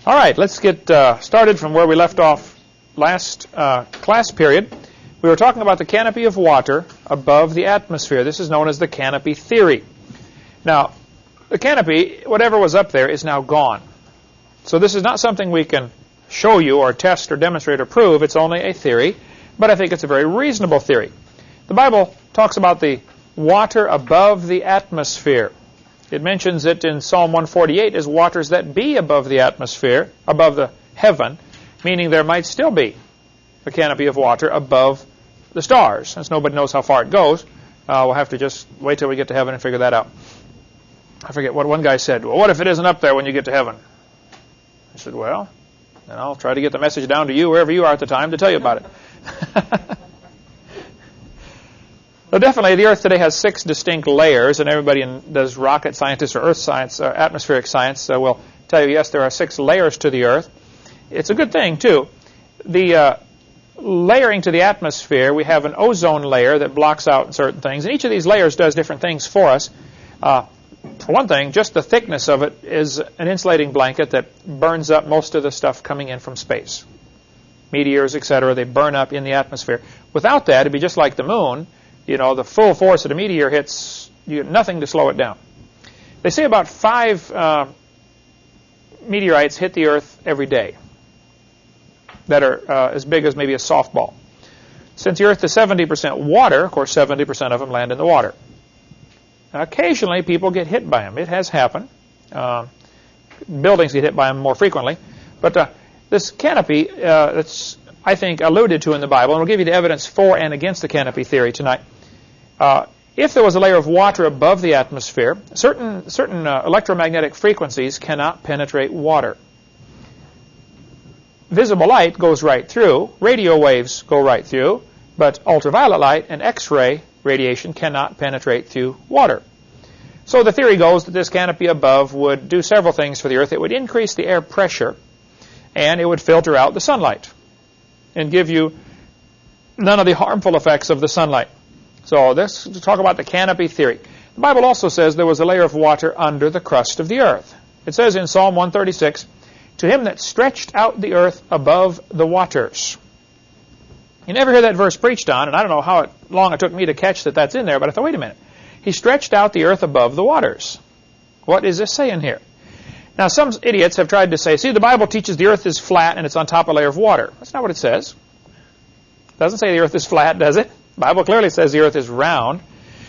All right, let's get started from where we left off last class period. We were talking about the canopy of water above the atmosphere. This is known as the canopy theory. Now, the canopy, whatever was up there, is now gone. So this is not something we can show you or test or demonstrate or prove. It's only a theory, but I think it's a very reasonable theory. The Bible talks about the water above the atmosphere. It mentions it in Psalm 148 as waters that be above the atmosphere, above the heaven, meaning there might still be a canopy of water above the stars. Since nobody knows how far it goes, we'll have to just wait till we get to heaven and figure that out. I forget what one guy said. Well, what if it isn't up there when you get to heaven? I said, well, then I'll try to get the message down to you, wherever you are at the time, to tell you about it. So definitely, the Earth today has 6 distinct layers, and everybody does rocket scientists or earth science, or atmospheric science, will tell you, yes, there are 6 layers to the Earth. It's a good thing, too. The layering to the atmosphere, we have an ozone layer that blocks out certain things, and each of these layers does different things for us. For one thing, just the thickness of it is an insulating blanket that burns up most of the stuff coming in from space. Meteors, etc., they burn up in the atmosphere. Without that, it'd be just like the moon. You know, the full force of the meteor hits, you get nothing to slow it down. They say about 5 meteorites hit the Earth every day that are as big as maybe a softball. Since the Earth is 70% water, of course 70% of them land in the water. Now, occasionally people get hit by them. It has happened. Buildings get hit by them more frequently. But this canopy, that's, I think, alluded to in the Bible, and we'll give you the evidence for and against the canopy theory tonight. If there was a layer of water above the atmosphere, certain electromagnetic frequencies cannot penetrate water. Visible light goes right through, radio waves go right through, but ultraviolet light and X-ray radiation cannot penetrate through water. So the theory goes that this canopy above would do several things for the Earth. It would increase the air pressure, and it would filter out the sunlight and give you none of the harmful effects of the sunlight. So this to talk about the canopy theory. The Bible also says there was a layer of water under the crust of the earth. It says in Psalm 136, "To him that stretched out the earth above the waters." You never hear that verse preached on, and I don't know how long it took me to catch that that's in there, but I thought, wait a minute. He stretched out the earth above the waters. What is this saying here? Now, some idiots have tried to say, see, the Bible teaches the earth is flat and it's on top of a layer of water. That's not what it says. It doesn't say the earth is flat, does it? The Bible clearly says the earth is round.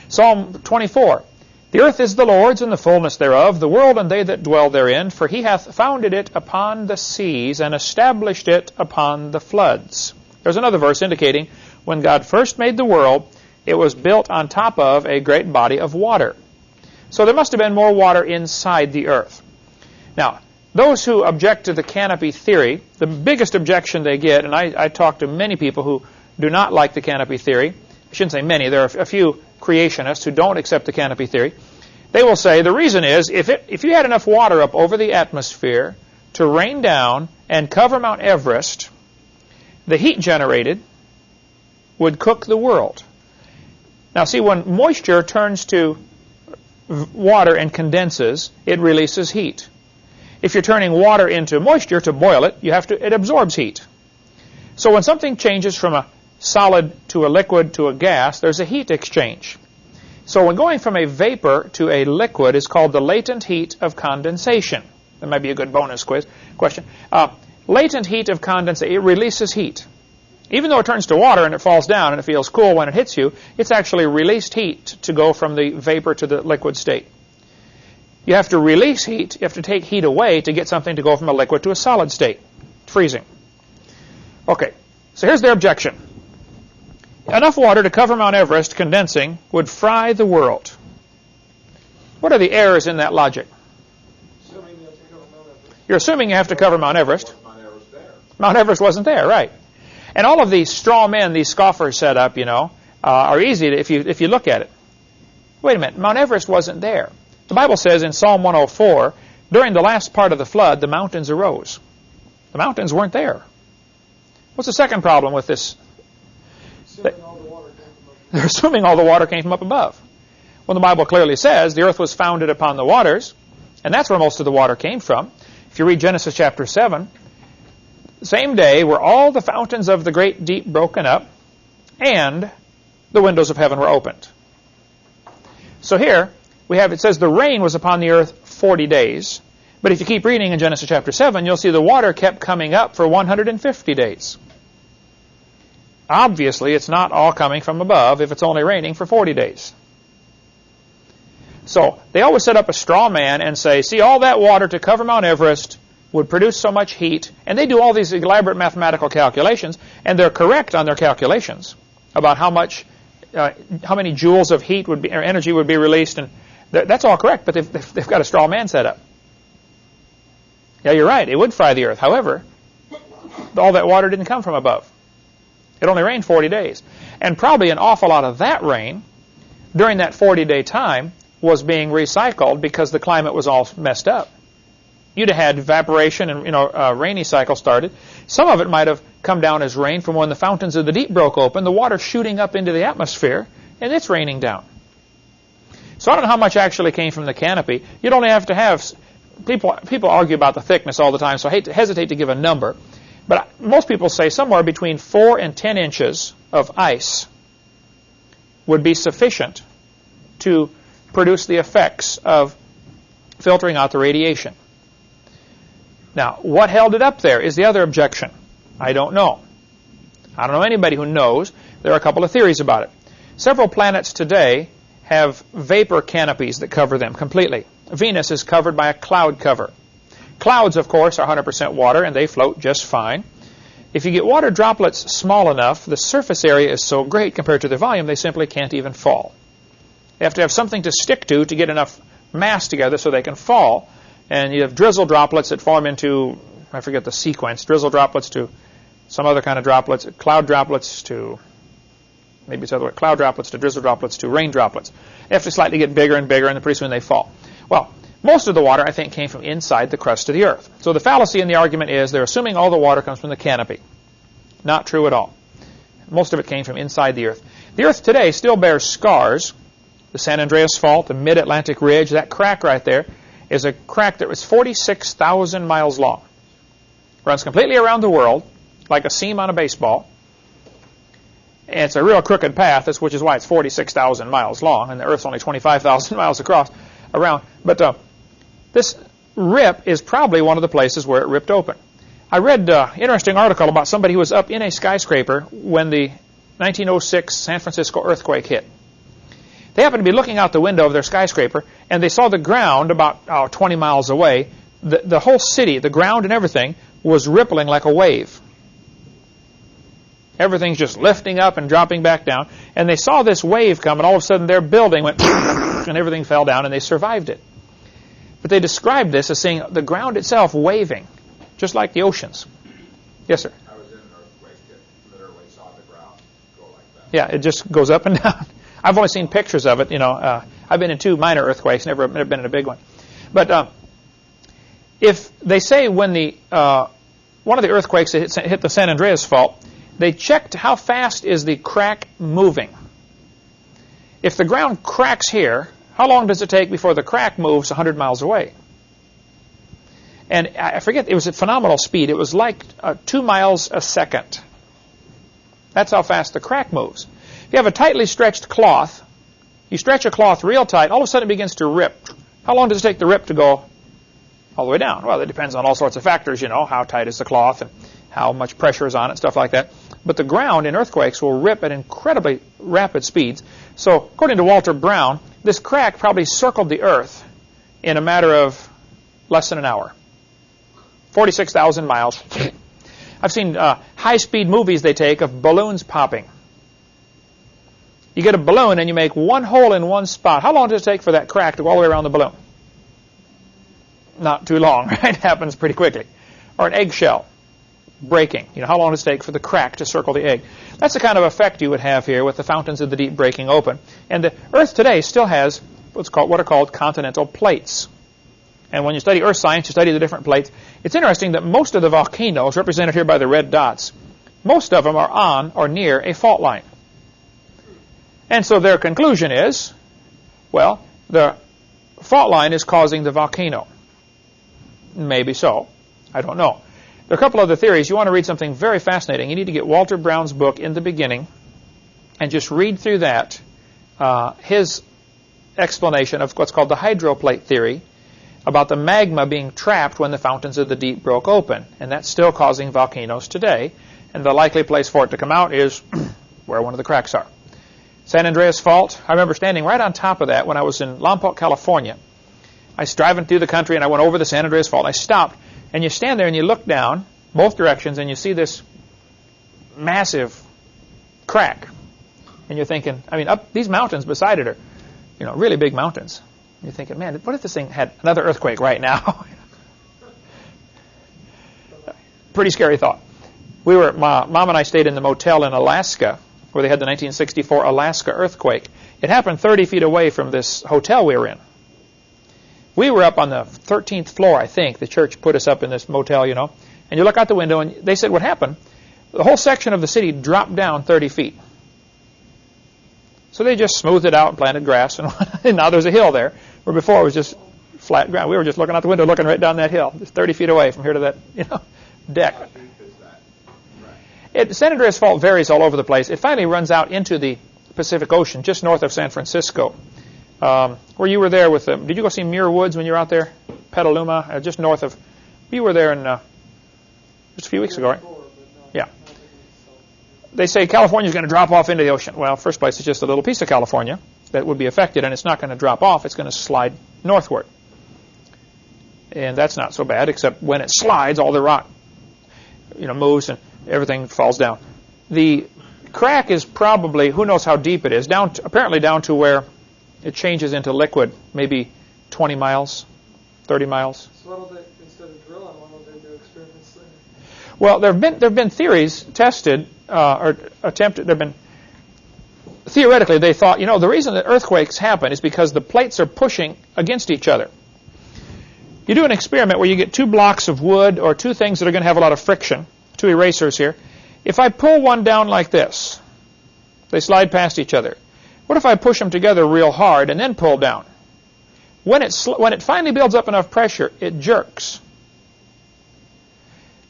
Psalm 24, "The earth is the Lord's and the fullness thereof, the world and they that dwell therein, for he hath founded it upon the seas and established it upon the floods." There's another verse indicating when God first made the world, it was built on top of a great body of water. So there must have been more water inside the earth. Now, those who object to the canopy theory, the biggest objection they get, and I talk to many people who do not like the canopy theory. I shouldn't say many. There are a few creationists who don't accept the canopy theory. They will say the reason is if you had enough water up over the atmosphere to rain down and cover Mount Everest, the heat generated would cook the world. Now, see, when moisture turns to water and condenses, it releases heat. If you're turning water into moisture to boil it, it absorbs heat. So when something changes from a solid to a liquid to a gas, there's a heat exchange. So when going from a vapor to a liquid is called the latent heat of condensation. That might be a good bonus question. Latent heat of condensation, it releases heat. Even though it turns to water and it falls down and it feels cool when it hits you, it's actually released heat to go from the vapor to the liquid state. You have to release heat, you have to take heat away to get something to go from a liquid to a solid state. Freezing. Okay, so here's their objection. Enough water to cover Mount Everest condensing would fry the world. What are the errors in that logic? You're assuming you have to cover Mount Everest. Mount Everest wasn't there, right. And all of these straw men, these scoffers set up, are easy if you look at it. Wait a minute, Mount Everest wasn't there. The Bible says in Psalm 104, during the last part of the flood, the mountains arose. The mountains weren't there. What's the second problem with this? They're assuming all the water came from up above. Well, the Bible clearly says the earth was founded upon the waters, and that's where most of the water came from. If you read Genesis chapter 7, same day were all the fountains of the great deep broken up, and the windows of heaven were opened. So here, it says the rain was upon the earth 40 days. But if you keep reading in Genesis chapter 7, you'll see the water kept coming up for 150 days. Obviously, it's not all coming from above if it's only raining for 40 days. So they always set up a straw man and say, see, all that water to cover Mount Everest would produce so much heat. And they do all these elaborate mathematical calculations, and they're correct on their calculations about how many joules of heat would be, or energy would be released. And that's all correct, but they've got a straw man set up. Yeah, you're right. It would fry the earth. However, all that water didn't come from above. It only rained 40 days. And probably an awful lot of that rain during that 40-day time was being recycled because the climate was all messed up. You'd have had evaporation and a rainy cycle started. Some of it might have come down as rain from when the fountains of the deep broke open, the water shooting up into the atmosphere, and it's raining down. So I don't know how much actually came from the canopy. You'd only have to have... People argue about the thickness all the time, so I hesitate to give a number. But most people say somewhere between 4 and 10 inches of ice would be sufficient to produce the effects of filtering out the radiation. Now, what held it up there is the other objection. I don't know. I don't know anybody who knows. There are a couple of theories about it. Several planets today have vapor canopies that cover them completely. Venus is covered by a cloud cover. Clouds, of course, are 100% water, and they float just fine. If you get water droplets small enough, the surface area is so great compared to their volume, they simply can't even fall. You have to have something to stick to get enough mass together so they can fall. And you have drizzle droplets that form into, I forget the sequence, drizzle droplets to some other kind of droplets, cloud droplets to, maybe it's the other way, cloud droplets to drizzle droplets to rain droplets. They have to slightly get bigger and bigger, and pretty soon they fall. Well, most of the water, I think, came from inside the crust of the earth. So the fallacy in the argument is they're assuming all the water comes from the canopy. Not true at all. Most of it came from inside the earth. The earth today still bears scars. The San Andreas Fault, the Mid-Atlantic Ridge, that crack right there is a crack that was 46,000 miles long. Runs completely around the world, like a seam on a baseball. And it's a real crooked path, which is why it's 46,000 miles long, and the Earth's only 25,000 miles across around. But this rip is probably one of the places where it ripped open. I read an interesting article about somebody who was up in a skyscraper when the 1906 San Francisco earthquake hit. They happened to be looking out the window of their skyscraper, and they saw the ground about 20 miles away. The whole city, the ground and everything, was rippling like a wave. Everything's just lifting up and dropping back down. And they saw this wave come, and all of a sudden their building went and everything fell down, and they survived it. But they described this as seeing the ground itself waving, just like the oceans. Yes, sir? I was in an earthquake that literally saw the ground go like that. Yeah, it just goes up and down. I've only seen pictures of it. I've been in 2 minor earthquakes, never been in a big one. But if they say when one of the earthquakes that hit the San Andreas Fault, they checked how fast is the crack moving. If the ground cracks here, how long does it take before the crack moves 100 miles away? And I forget, it was at phenomenal speed. It was like 2 miles a second. That's how fast the crack moves. If you have a tightly stretched cloth, you stretch a cloth real tight, all of a sudden it begins to rip. How long does it take the rip to go all the way down? Well, it depends on all sorts of factors, how tight is the cloth and how much pressure is on it, stuff like that. But the ground in earthquakes will rip at incredibly rapid speeds. So, according to Walter Brown, this crack probably circled the Earth in a matter of less than an hour. 46,000 miles. I've seen high-speed movies they take of balloons popping. You get a balloon and you make one hole in one spot. How long does it take for that crack to go all the way around the balloon? Not too long, right? It happens pretty quickly. Or an eggshell breaking. How long does it take for the crack to circle the egg? That's the kind of effect you would have here with the fountains of the deep breaking open. And the Earth today still has what are called continental plates. And when you study Earth science, you study the different plates. It's interesting that most of the volcanoes, represented here by the red dots, most of them are on or near a fault line. And so their conclusion is, well, the fault line is causing the volcano. Maybe so. I don't know. There are a couple other theories. You want to read something very fascinating. You need to get Walter Brown's book In the Beginning and just read through that, his explanation of what's called the hydroplate theory about the magma being trapped when the fountains of the deep broke open. And that's still causing volcanoes today. And the likely place for it to come out is where one of the cracks are. San Andreas Fault, I remember standing right on top of that when I was in Lompoc, California. I was driving through the country and I went over the San Andreas Fault. I stopped. And you stand there and you look down both directions and you see this massive crack. And you're thinking, I mean, up these mountains beside it are, really big mountains. And you're thinking, man, what if this thing had another earthquake right now? Pretty scary thought. My mom and I stayed in the motel in Alaska where they had the 1964 Alaska earthquake. It happened 30 feet away from this hotel we were in. We were up on the 13th floor, I think. The church put us up in this motel, And you look out the window, and they said what happened. The whole section of the city dropped down 30 feet. So they just smoothed it out and planted grass, and now there's a hill there, where before it was just flat ground. We were just looking out the window, looking right down that hill, just 30 feet away from here to that, deck. How deep is that? Right. San Andreas Fault varies all over the place. It finally runs out into the Pacific Ocean, just north of San Francisco. Where you were there with them. Did you go see Muir Woods when you were out there? Petaluma, just north of. You were there in just a few weeks ago, right? Yeah. They say California's going to drop off into the ocean. Well, first place, it's just a little piece of California that would be affected, and it's not going to drop off. It's going to slide northward. And that's not so bad, except when it slides, all the rock, moves and everything falls down. The crack is probably, who knows how deep it is, apparently down to where it changes into liquid, maybe 20 miles, 30 miles. So why don't they, instead of drilling, why don't they do experiments there? Well, there have been theories tested or attempted. There have been theoretically they thought, the reason that earthquakes happen is because the plates are pushing against each other. You do an experiment where you get two blocks of wood or two things that are going to have a lot of friction, two erasers here. If I pull one down like this, they slide past each other. What if I push them together real hard and then pull down? When it finally builds up enough pressure, it jerks.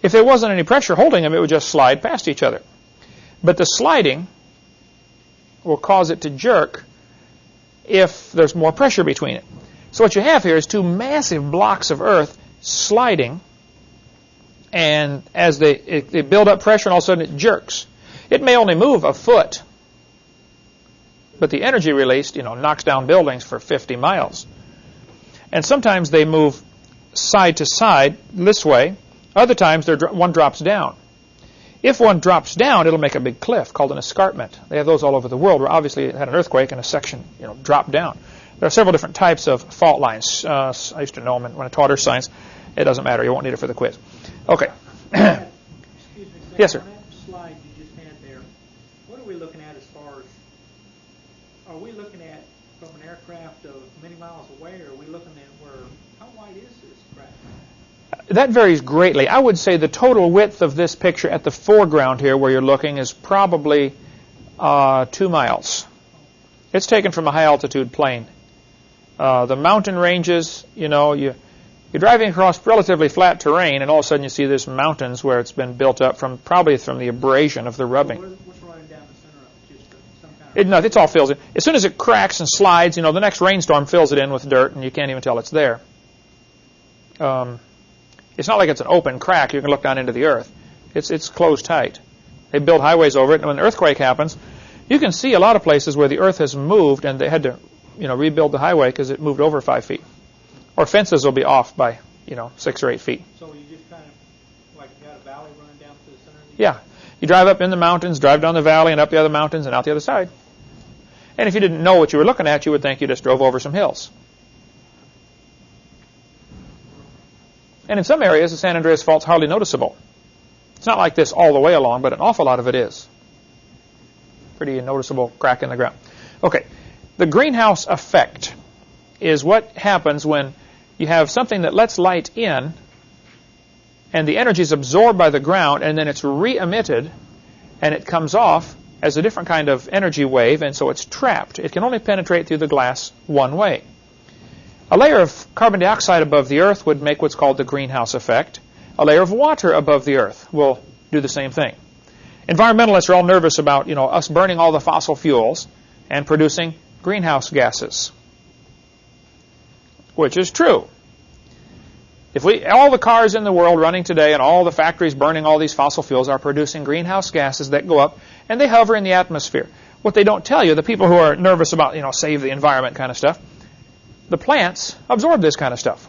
If there wasn't any pressure holding them, it would just slide past each other. But the sliding will cause it to jerk if there's more pressure between it. So what you have here is two massive blocks of earth sliding, and as they build up pressure, and all of a sudden it jerks. It may only move a foot, but the energy released, knocks down buildings for 50 miles. And sometimes they move side to side this way. Other times one drops down. If one drops down, it'll make a big cliff called an escarpment. They have those all over the world where obviously it had an earthquake and a section dropped down. There are several different types of fault lines. I used to know them when I taught earth science. It doesn't matter. You won't need it for the quiz. Okay. Excuse me, Sam, Yes, sir. on that slide you just had there, what are we looking at as far as, are we looking at from an aircraft of many miles away, or are we looking at how wide is this crack? That varies greatly. I would say the total width of this picture at the foreground here where you're looking is probably 2 miles. It's taken from a high-altitude plane. The mountain ranges, you're driving across relatively flat terrain, and all of a sudden you see this mountains where it's been built up probably from the abrasion of the rubbing. What's running down the center of it? Just some kind of... It all fills in. As soon as it cracks and slides, the next rainstorm fills it in with dirt, and you can't even tell it's there. It's not like it's an open crack. You can look down into the earth. It's closed tight. They build highways over it, and when an earthquake happens, you can see a lot of places where the earth has moved, and they had to, rebuild the highway because it moved over 5 feet. Or fences will be off by, 6 or 8 feet. So you just kind of, like got a valley running down to the center of the... Yeah. You drive up in the mountains, drive down the valley, and up the other mountains, and out the other side. And if you didn't know what you were looking at, you would think you just drove over some hills. And in some areas, the San Andreas Fault's hardly noticeable. It's not like this all the way along, but an awful lot of it is. Pretty noticeable crack in the ground. Okay, the greenhouse effect is what happens when you have something that lets light in, and the energy is absorbed by the ground, and then it's re-emitted, and it comes off as a different kind of energy wave, and so it's trapped. It can only penetrate through the glass one way. A layer of carbon dioxide above the Earth would make what's called the greenhouse effect. A layer of water above the Earth will do the same thing. Environmentalists are all nervous about, us burning all the fossil fuels and producing greenhouse gases, which is true. If all the cars in the world running today and all the factories burning all these fossil fuels are producing greenhouse gases that go up and they hover in the atmosphere. What they don't tell you, the people who are nervous about, save the environment kind of stuff, the plants absorb this kind of stuff.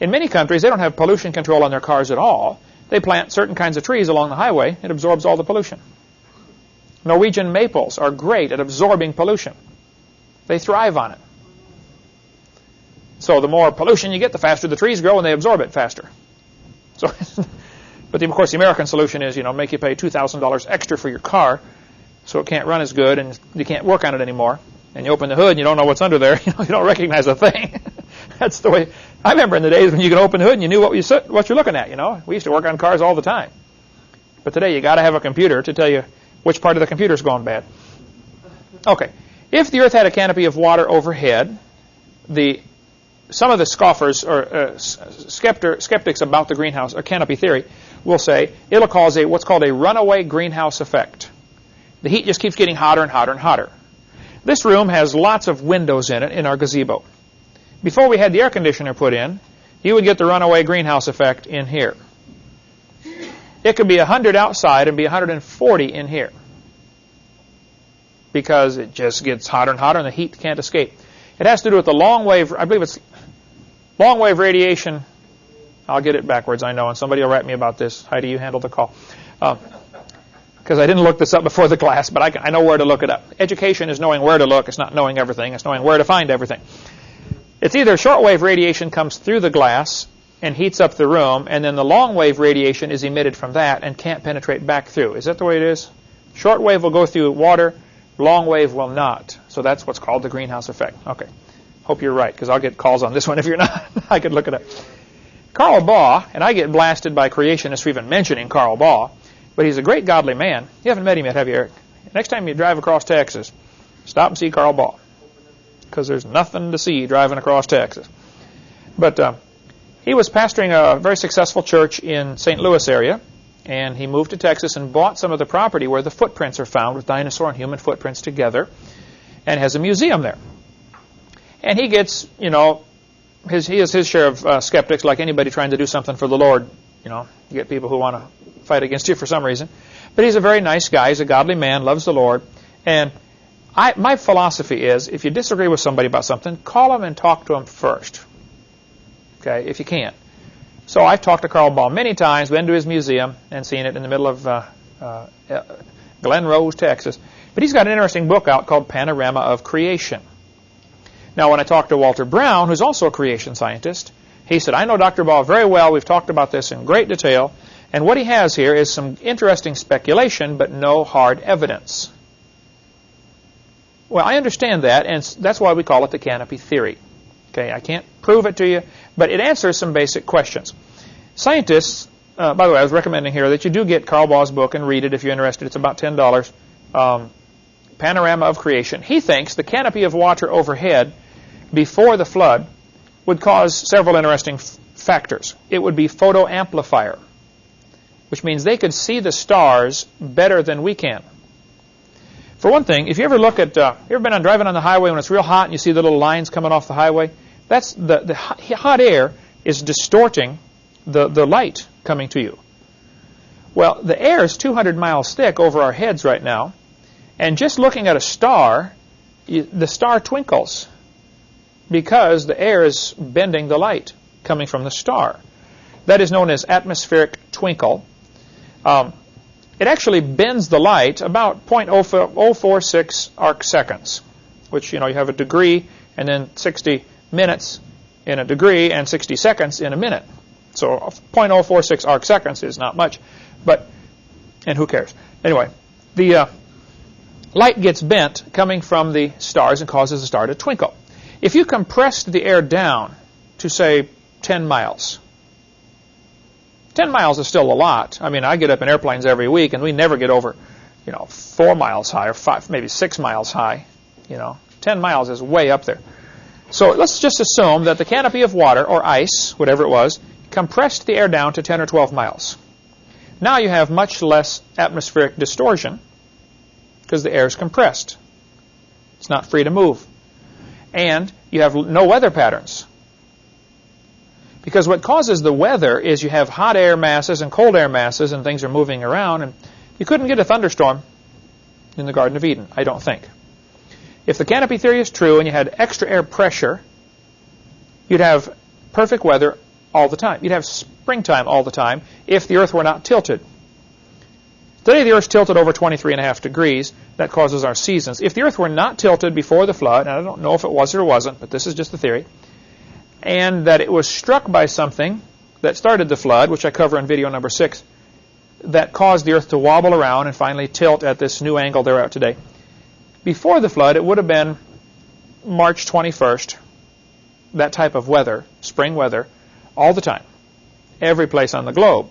In many countries, they don't have pollution control on their cars at all. They plant certain kinds of trees along the highway. It absorbs all the pollution. Norwegian maples are great at absorbing pollution. They thrive on it. So the more pollution you get, the faster the trees grow and they absorb it faster. So, but of course the American solution is, make you pay $2,000 extra for your car so it can't run as good and you can't work on it anymore. And you open the hood and you don't know what's under there. You don't recognize a thing. That's the way. I remember in the days when you could open the hood and you knew what you're looking at. We used to work on cars all the time. But today you got to have a computer to tell you which part of the computer's going bad. Okay. If the Earth had a canopy of water overhead, some of the scoffers or skeptics about the greenhouse or canopy theory will say it'll cause what's called a runaway greenhouse effect. The heat just keeps getting hotter and hotter and hotter. This room has lots of windows in it in our gazebo. Before we had the air conditioner put in, you would get the runaway greenhouse effect in here. It could be 100 outside and be 140 in here because it just gets hotter and hotter and the heat can't escape. It has to do with the long wave, I believe it's long wave radiation. I'll get it backwards, I know, and somebody will write me about this. Heidi, you handle the call. Because I didn't look this up before the class, but I know where to look it up. Education is knowing where to look. It's not knowing everything. It's knowing where to find everything. It's either shortwave radiation comes through the glass and heats up the room, and then the long wave radiation is emitted from that and can't penetrate back through. Is that the way it is? Shortwave will go through water. Long wave will not. So that's what's called the greenhouse effect. Okay. Hope you're right, because I'll get calls on this one if you're not. I could look it up. Karl Baugh, and I get blasted by creationists for even mentioning Karl Baugh, but he's a great godly man. You haven't met him yet, have you, Eric? Next time you drive across Texas, stop and see Karl Baugh, because there's nothing to see driving across Texas. But he was pastoring a very successful church in St. Louis area, and he moved to Texas and bought some of the property where the footprints are found with dinosaur and human footprints together, and has a museum there. And he gets, he has his share of skeptics, like anybody trying to do something for the Lord. You get people who want to fight against you for some reason. But he's a very nice guy. He's a godly man, loves the Lord. And my philosophy is, if you disagree with somebody about something, call them and talk to them first. Okay, if you can. So I've talked to Karl Baugh many times, been to his museum, and seen it in the middle of Glen Rose, Texas. But he's got an interesting book out called Panorama of Creation. Now, when I talked to Walter Brown, who's also a creation scientist, he said, I know Dr. Baugh very well. We've talked about this in great detail. And what he has here is some interesting speculation, but no hard evidence. Well, I understand that, and that's why we call it the canopy theory. Okay, I can't prove it to you, but it answers some basic questions. Scientists, by the way, I was recommending here that you do get Karl Baugh's book and read it if you're interested. It's about $10. Panorama of Creation. He thinks the canopy of water overhead before the flood would cause several interesting factors. It would be photoamplifier, which means they could see the stars better than we can. For one thing, if you ever look at, you ever been driving on the highway when it's real hot and you see the little lines coming off the highway? That's the hot air is distorting the light coming to you. Well, the air is 200 miles thick over our heads right now, and just looking at a star, the star twinkles because the air is bending the light coming from the star. That is known as atmospheric twinkle. It actually bends the light about 0.046 arc seconds, which, you have a degree and then 60 minutes in a degree and 60 seconds in a minute. So 0.046 arc seconds is not much, and who cares? Anyway, the light gets bent coming from the stars and causes the star to twinkle. If you compressed the air down to, say, 10 miles, 10 miles is still a lot. I mean, I get up in airplanes every week, and we never get over, 4 miles high or 5, maybe 6 miles high. 10 miles is way up there. So let's just assume that the canopy of water, or ice, whatever it was, compressed the air down to 10 or 12 miles. Now you have much less atmospheric distortion because the air is compressed. It's not free to move. And you have no weather patterns. Because what causes the weather is you have hot air masses and cold air masses and things are moving around, and you couldn't get a thunderstorm in the Garden of Eden, I don't think. If the canopy theory is true and you had extra air pressure, you'd have perfect weather all the time. You'd have springtime all the time if the Earth were not tilted. Today the Earth's tilted over 23.5 degrees. That causes our seasons. If the Earth were not tilted before the flood, and I don't know if it was or wasn't, but this is just the theory, and that it was struck by something that started the flood, which I cover in video number 6, that caused the Earth to wobble around and finally tilt at this new angle they're at today. Before the flood, it would have been March 21st, that type of weather, spring weather, all the time, every place on the globe.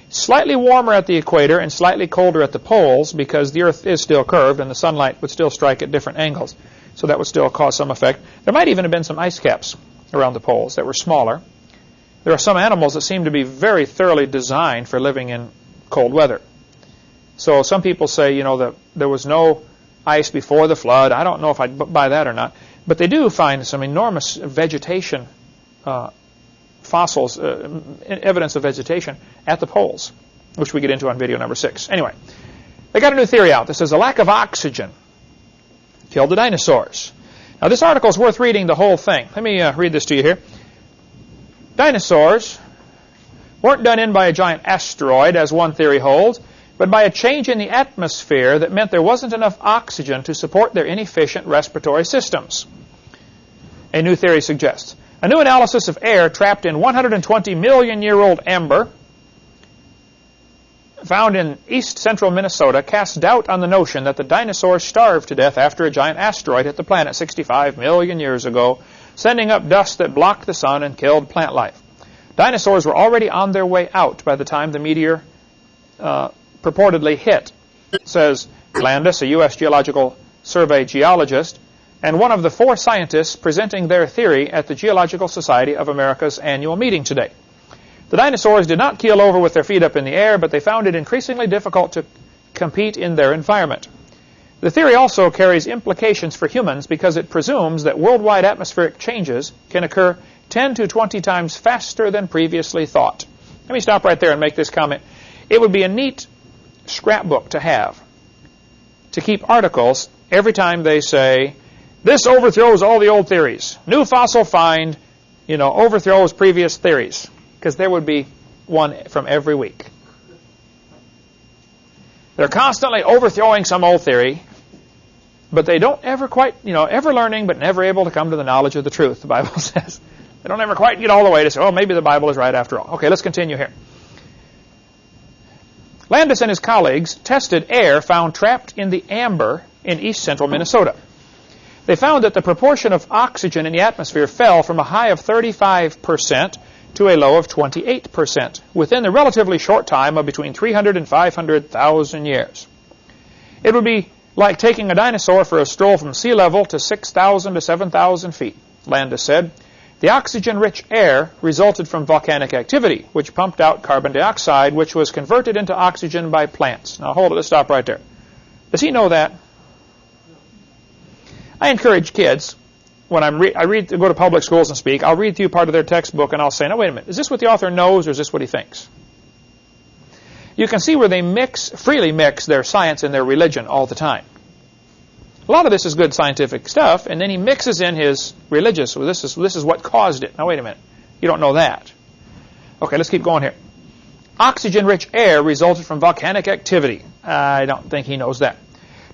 Slightly warmer at the equator and slightly colder at the poles because the Earth is still curved and the sunlight would still strike at different angles. So that would still cause some effect. There might even have been some ice caps around the poles that were smaller. There are some animals that seem to be very thoroughly designed for living in cold weather. So some people say, that there was no ice before the flood. I don't know if I'd buy that or not. But they do find some enormous vegetation, fossils, evidence of vegetation at the poles, which we get into on video number 6. Anyway, they got a new theory out that says a lack of oxygen killed the dinosaurs. Now, this article is worth reading the whole thing. Let me read this to you here. Dinosaurs weren't done in by a giant asteroid, as one theory holds, but by a change in the atmosphere that meant there wasn't enough oxygen to support their inefficient respiratory systems. A new theory suggests. A new analysis of air trapped in 120-million-year-old amber found in east-central Minnesota casts doubt on the notion that the dinosaurs starved to death after a giant asteroid hit the planet 65 million years ago, sending up dust that blocked the sun and killed plant life. Dinosaurs were already on their way out by the time the meteor purportedly hit, says Landis, a U.S. Geological Survey geologist, and one of the 4 scientists presenting their theory at the Geological Society of America's annual meeting today. The dinosaurs did not keel over with their feet up in the air, but they found it increasingly difficult to compete in their environment. The theory also carries implications for humans because it presumes that worldwide atmospheric changes can occur 10 to 20 times faster than previously thought. Let me stop right there and make this comment. It would be a neat scrapbook to have, to keep articles every time they say, this overthrows all the old theories. New fossil find, overthrows previous theories. Because there would be one from every week. They're constantly overthrowing some old theory, but they don't ever quite, ever learning but never able to come to the knowledge of the truth, the Bible says. They don't ever quite get all the way to say, maybe the Bible is right after all. Okay, let's continue here. Landis and his colleagues tested air found trapped in the amber in east-central Minnesota. They found that the proportion of oxygen in the atmosphere fell from a high of 35% to a low of 28% within the relatively short time of between 300 and 500,000 years. It would be like taking a dinosaur for a stroll from sea level to 6,000 to 7,000 feet, Landis said. The oxygen-rich air resulted from volcanic activity, which pumped out carbon dioxide, which was converted into oxygen by plants. Now, hold it. Let's stop right there. Does he know that? I encourage kids, when I go to public schools and speak, I'll read through part of their textbook and I'll say, now, wait a minute. Is this what the author knows or is this what he thinks? You can see where they freely mix their science and their religion all the time. A lot of this is good scientific stuff, and then he mixes in his religious. Well, this is what caused it. Now, wait a minute. You don't know that. Okay, let's keep going here. Oxygen-rich air resulted from volcanic activity. I don't think he knows that.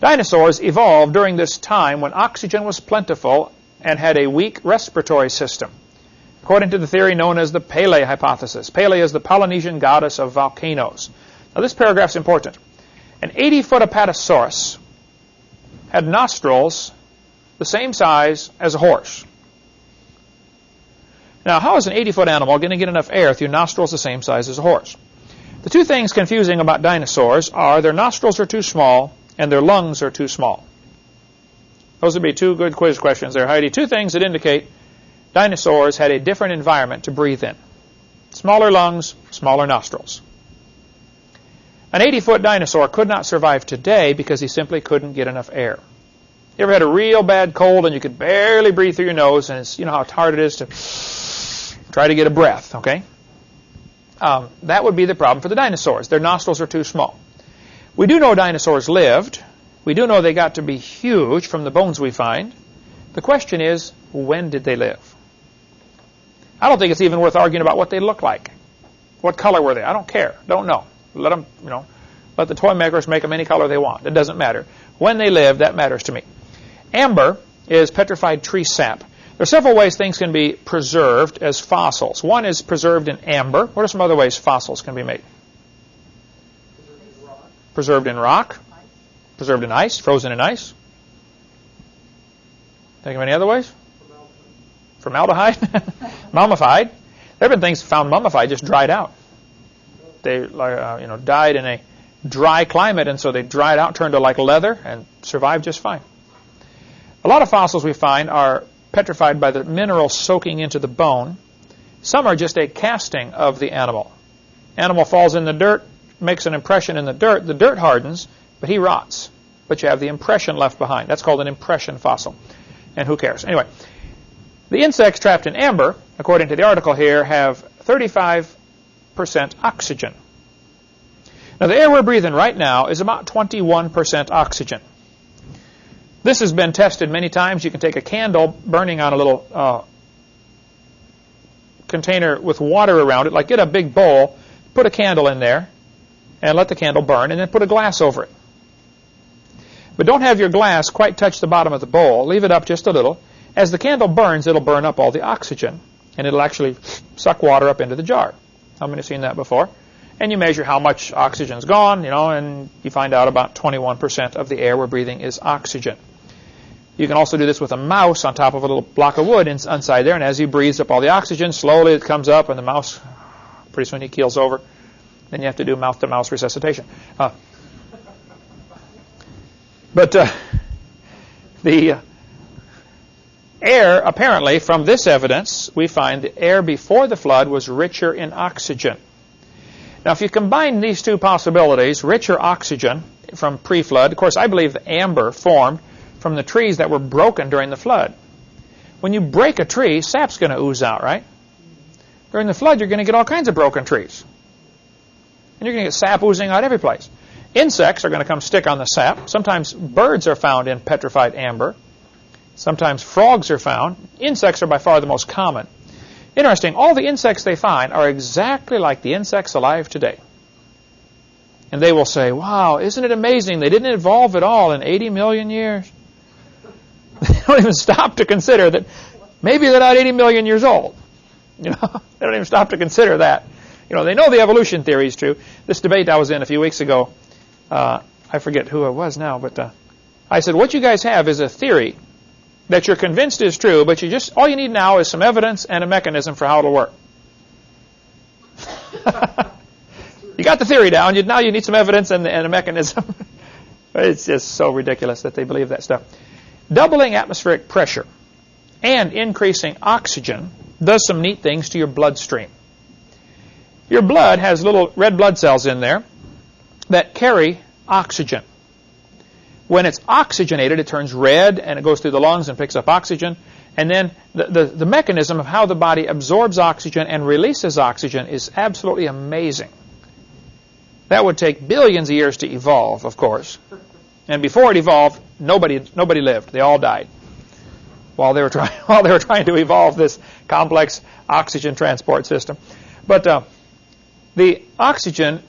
Dinosaurs evolved during this time when oxygen was plentiful and had a weak respiratory system, according to the theory known as the Pele hypothesis. Pele is the Polynesian goddess of volcanoes. Now, this paragraph's important. An 80-foot apatosaurus had nostrils the same size as a horse. Now, how is an 80-foot animal going to get enough air through nostrils the same size as a horse? The two things confusing about dinosaurs are their nostrils are too small and their lungs are too small. Those would be two good quiz questions there, Heidi. Two things that indicate dinosaurs had a different environment to breathe in. Smaller lungs, smaller nostrils. An 80-foot dinosaur could not survive today because he simply couldn't get enough air. You ever had a real bad cold and you could barely breathe through your nose, and it's, you know how hard it is to try to get a breath, okay? That would be the problem for the dinosaurs. Their nostrils are too small. We do know dinosaurs lived. We do know they got to be huge from the bones we find. The question is, when did they live? I don't think it's even worth arguing about what they look like. What color were they? I don't care. Don't know. Let them, let the toy makers make them any color they want. It doesn't matter. When they lived, that matters to me. Amber is petrified tree sap. There are several ways things can be preserved as fossils. One is preserved in amber. What are some other ways fossils can be made? Preserved in rock. Preserved in ice. Frozen in ice. Think of any other ways? Formaldehyde. Mummified. There have been things found mummified, just dried out. They died in a dry climate, and so they dried out, turned to like leather, and survived just fine. A lot of fossils we find are petrified by the mineral soaking into the bone. Some are just a casting of the animal. Animal falls in the dirt, makes an impression in the dirt hardens, but he rots. But you have the impression left behind. That's called an impression fossil. And who cares? Anyway, the insects trapped in amber, according to the article here, have 35% oxygen. Now, the air we're breathing right now is about 21% oxygen. This has been tested many times. You can take a candle burning on a little container with water around it, like get a big bowl, put a candle in there, and let the candle burn, and then put a glass over it. But don't have your glass quite touch the bottom of the bowl. Leave it up just a little. As the candle burns, it'll burn up all the oxygen, and it'll actually suck water up into the jar. How many have seen that before? And you measure how much oxygen's gone, and you find out about 21% of the air we're breathing is oxygen. You can also do this with a mouse on top of a little block of wood inside there, and as he breathes up all the oxygen, slowly it comes up, and the mouse, pretty soon he keels over. Then you have to do mouth-to-mouse resuscitation. But the air, apparently, from this evidence, we find the air before the flood was richer in oxygen. Now, if you combine these two possibilities, richer oxygen from pre-flood, of course, I believe the amber formed from the trees that were broken during the flood. When you break a tree, sap's going to ooze out, right? During the flood, you're going to get all kinds of broken trees. And you're going to get sap oozing out every place. Insects are going to come stick on the sap. Sometimes birds are found in petrified amber. Sometimes frogs are found. Insects are by far the most common. Interesting, all the insects they find are exactly like the insects alive today. And they will say, wow, isn't it amazing? They didn't evolve at all in 80 million years. They don't even stop to consider that maybe they're not 80 million years old. They don't even stop to consider that. They know the evolution theory is true. This debate I was in a few weeks ago, I forget who it was now, but I said, what you guys have is a theory that you're convinced is true, but all you need now is some evidence and a mechanism for how it'll work. You got the theory down. Now you need some evidence and a mechanism. It's just so ridiculous that they believe that stuff. Doubling atmospheric pressure and increasing oxygen does some neat things to your bloodstream. Your blood has little red blood cells in there that carry oxygen. When it's oxygenated, it turns red, and it goes through the lungs and picks up oxygen. And then the mechanism of how the body absorbs oxygen and releases oxygen is absolutely amazing. That would take billions of years to evolve, of course. And before it evolved, nobody lived. They all died while they were trying to evolve this complex oxygen transport system. But the oxygen,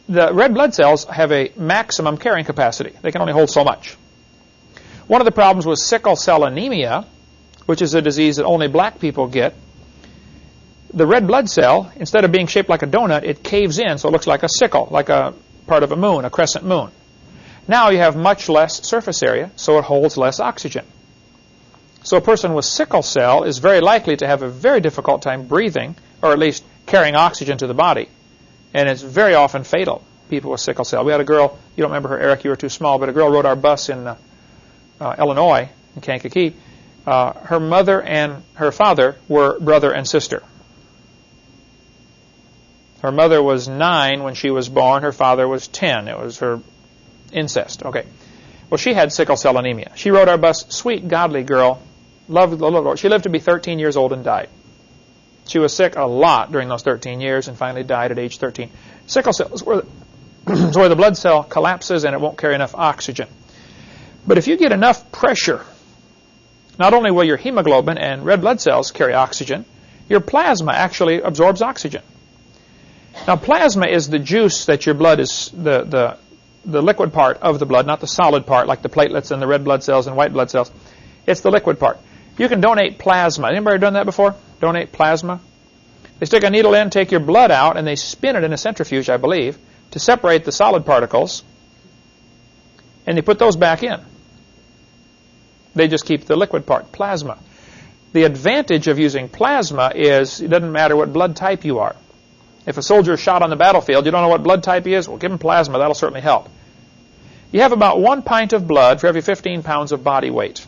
the red blood cells have a maximum carrying capacity. They can only hold so much. One of the problems with sickle cell anemia, which is a disease that only black people get, the red blood cell, instead of being shaped like a donut, it caves in so it looks like a sickle, like a part of a moon, a crescent moon. Now you have much less surface area, so it holds less oxygen. So a person with sickle cell is very likely to have a very difficult time breathing, or at least carrying oxygen to the body. And it's very often fatal, people with sickle cell. We had a girl, you don't remember her, Eric, you were too small, but a girl rode our bus in Illinois, in Kankakee. Her mother and her father were brother and sister. Her mother was 9 when she was born. Her father was 10. It was her incest. Okay. Well, she had sickle cell anemia. She rode our bus. Sweet, godly girl. Loved the Lord. She lived to be 13 years old and died. She was sick a lot during those 13 years and finally died at age 13. Sickle cell is where the blood cell collapses and it won't carry enough oxygen. But if you get enough pressure, not only will your hemoglobin and red blood cells carry oxygen, your plasma actually absorbs oxygen. Now, plasma is the juice that your blood is, the liquid part of the blood, not the solid part like the platelets and the red blood cells and white blood cells. It's the liquid part. You can donate plasma. Anybody done that before? Donate plasma? They stick a needle in, take your blood out, and they spin it in a centrifuge, I believe, to separate the solid particles, and they put those back in. They just keep the liquid part, plasma. The advantage of using plasma is it doesn't matter what blood type you are. If a soldier is shot on the battlefield, you don't know what blood type he is, well, give him plasma. That'll certainly help. You have about 1 pint of blood for every 15 pounds of body weight.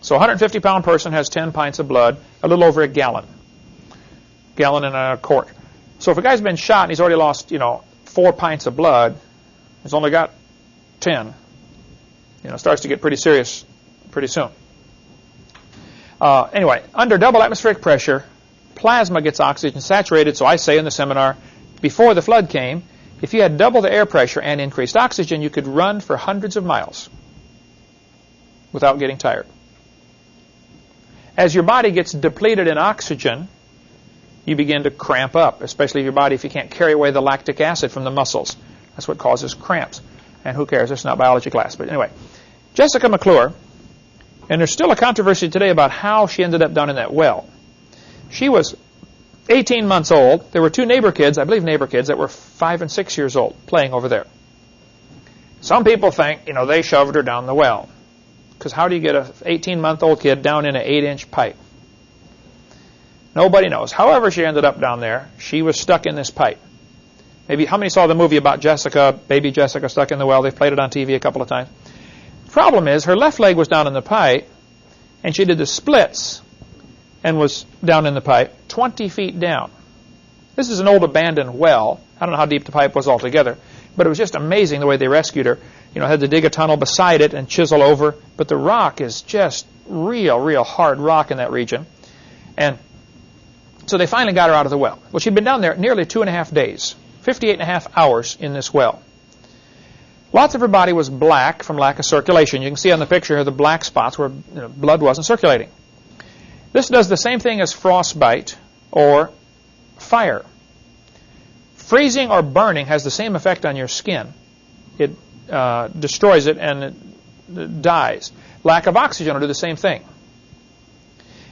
So a 150-pound person has 10 pints of blood, a little over a gallon. Gallon and a quart. So if a guy's been shot and he's already lost, 4 pints of blood, he's only got 10. It starts to get pretty serious pretty soon. Anyway, under double atmospheric pressure, plasma gets oxygen saturated. So I say in the seminar, before the flood came, if you had double the air pressure and increased oxygen, you could run for hundreds of miles without getting tired. As your body gets depleted in oxygen, you begin to cramp up, especially if you can't carry away the lactic acid from the muscles. That's what causes cramps. And who cares? It's not biology class. But anyway, Jessica McClure, and there's still a controversy today about how she ended up down in that well. She was 18 months old. There were 2 neighbor kids, I believe neighbor kids, that were 5 and 6 years old playing over there. Some people think, they shoved her down the well. Because how do you get an 18-month-old kid down in an 8-inch pipe? Nobody knows. However she ended up down there, she was stuck in this pipe. Maybe how many saw the movie about Jessica, baby Jessica stuck in the well? They've played it on TV a couple of times. The problem is her left leg was down in the pipe, and she did the splits and was down in the pipe 20 feet down. This is an old abandoned well. I don't know how deep the pipe was altogether, but it was just amazing the way they rescued her. Had to dig a tunnel beside it and chisel over, but the rock is just real hard rock in that region. And so they finally got her out of the well. Well, she'd been down there nearly 2.5 days, 58.5 hours in this well. Lots of her body was black from lack of circulation. You can see on the picture here the black spots where blood wasn't circulating. This does the same thing as frostbite or fire. Freezing or burning has the same effect on your skin. It destroys it and it dies. Lack of oxygen will do the same thing.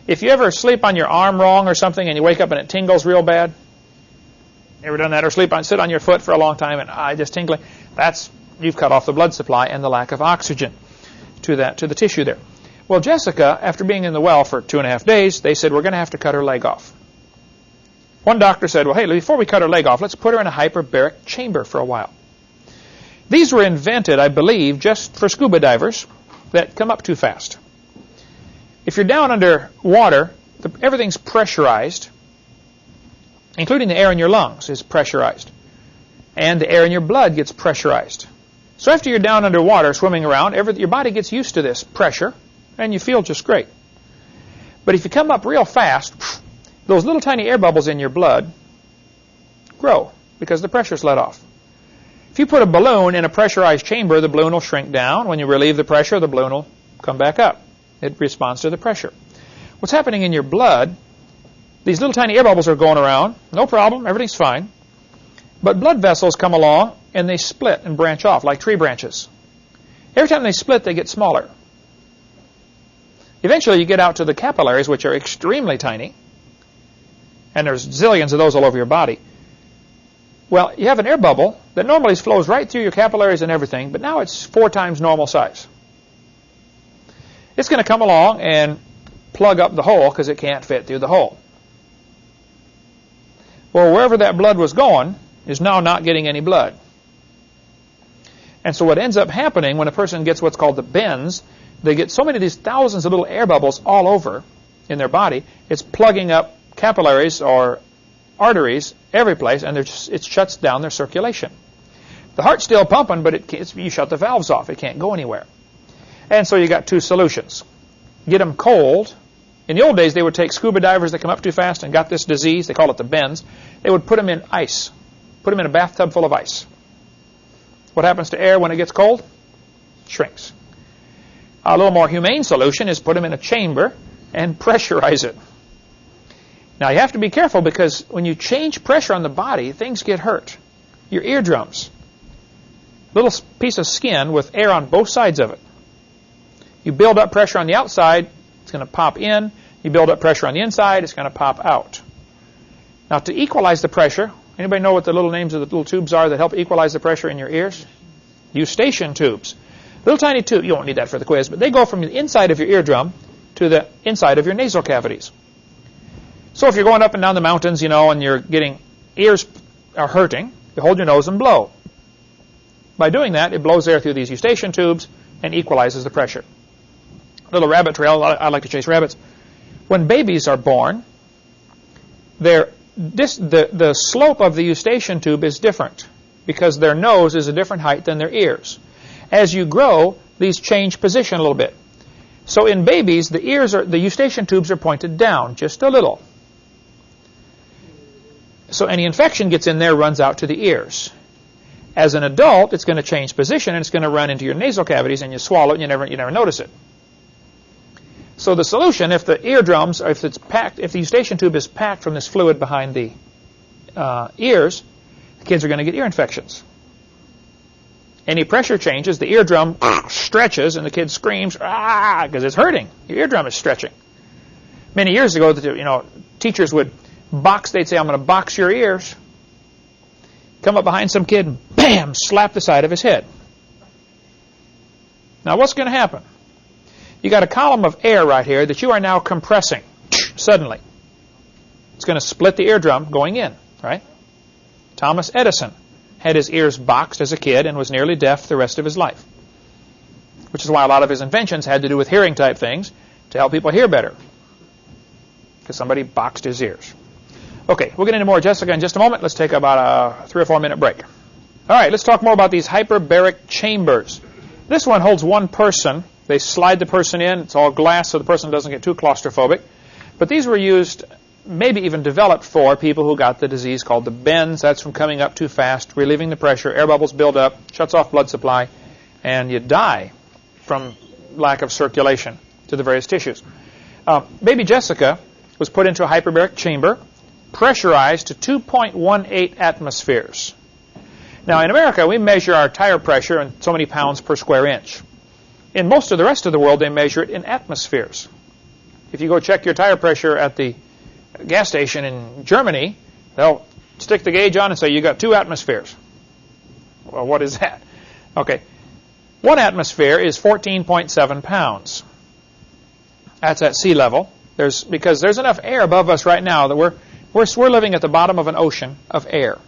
If you ever sleep on your arm wrong or something and you wake up and it tingles real bad, ever done that? Or sit on your foot for a long time and just tingling? You've cut off the blood supply and the lack of oxygen to the tissue there. Well, Jessica, after being in the well for 2.5 days, they said, we're going to have to cut her leg off. One doctor said, well, hey, before we cut her leg off, let's put her in a hyperbaric chamber for a while. These were invented, I believe, just for scuba divers that come up too fast. If you're down under water, everything's pressurized, including the air in your lungs is pressurized. And the air in your blood gets pressurized. So after you're down under water swimming around, your body gets used to this pressure, and you feel just great. But if you come up real fast, those little tiny air bubbles in your blood grow because the pressure's let off. If you put a balloon in a pressurized chamber, the balloon will shrink down. When you relieve the pressure, the balloon will come back up. It responds to the pressure. What's happening in your blood, these little tiny air bubbles are going around. No problem. Everything's fine. But blood vessels come along, and they split and branch off like tree branches. Every time they split, they get smaller. Eventually, you get out to the capillaries, which are extremely tiny. And there's zillions of those all over your body. Well, you have an air bubble that normally flows right through your capillaries and everything, but now it's 4 times normal size. It's going to come along and plug up the hole because it can't fit through the hole. Well, wherever that blood was going is now not getting any blood. And so what ends up happening when a person gets what's called the bends, they get so many of these thousands of little air bubbles all over in their body, it's plugging up capillaries or arteries every place, and it shuts down their circulation. The heart's still pumping, but you shut the valves off. It can't go anywhere. And so you got two solutions. Get them cold. In the old days, they would take scuba divers that come up too fast and got this disease. They call it the bends. They would put them in ice. Put them in a bathtub full of ice. What happens to air when it gets cold? It shrinks. A little more humane solution is put them in a chamber and pressurize it. Now, you have to be careful because when you change pressure on the body, things get hurt. Your eardrums. Little piece of skin with air on both sides of it. You build up pressure on the outside, it's going to pop in. You build up pressure on the inside, it's going to pop out. Now, to equalize the pressure, anybody know what the little names of the little tubes are that help equalize the pressure in your ears? Eustachian tubes. Little tiny tube. You won't need that for the quiz, but they go from the inside of your eardrum to the inside of your nasal cavities. So if you're going up and down the mountains, and you're getting ears are hurting, you hold your nose and blow. By doing that, it blows air through these eustachian tubes and equalizes the pressure. Little rabbit trail. I like to chase rabbits. When babies are born, the slope of the eustachian tube is different because their nose is a different height than their ears. As you grow, these change position a little bit. So in babies, the eustachian tubes are pointed down just a little. So any infection gets in there, runs out to the ears. As an adult, it's going to change position, and it's going to run into your nasal cavities, and you swallow it, and you never notice it. So the solution, if the eardrums, or if the eustachian tube is packed from this fluid behind the ears, the kids are going to get ear infections. Any pressure changes, the eardrum stretches, and the kid screams, ah, because it's hurting. Your eardrum is stretching. Many years ago, teachers would they'd say, I'm going to box your ears. Come up behind some kid and bam, slap the side of his head. Now what's going to happen? You got a column of air right here that you are now compressing suddenly. It's going to split the eardrum going in, right? Thomas Edison had his ears boxed as a kid and was nearly deaf the rest of his life. Which is why a lot of his inventions had to do with hearing type things to help people hear better. Because somebody boxed his ears. Okay, we'll get into more Jessica in just a moment. Let's take about a 3 or 4 minute break. All right, let's talk more about these hyperbaric chambers. This one holds one person. They slide the person in. It's all glass so the person doesn't get too claustrophobic. But these were used, maybe even developed for people who got the disease called the bends. That's from coming up too fast, relieving the pressure, air bubbles build up, shuts off blood supply, and you die from lack of circulation to the various tissues. Baby Jessica was put into a hyperbaric chamber, pressurized to 2.18 atmospheres. Now, in America, we measure our tire pressure in so many pounds per square inch. In most of the rest of the world, they measure it in atmospheres. If you go check your tire pressure at the gas station in Germany, they'll stick the gauge on and say, you got 2 atmospheres. Well, what is that? Okay. 1 atmosphere is 14.7 pounds. That's at sea level. Because there's enough air above us right now that we're living at the bottom of an ocean of air.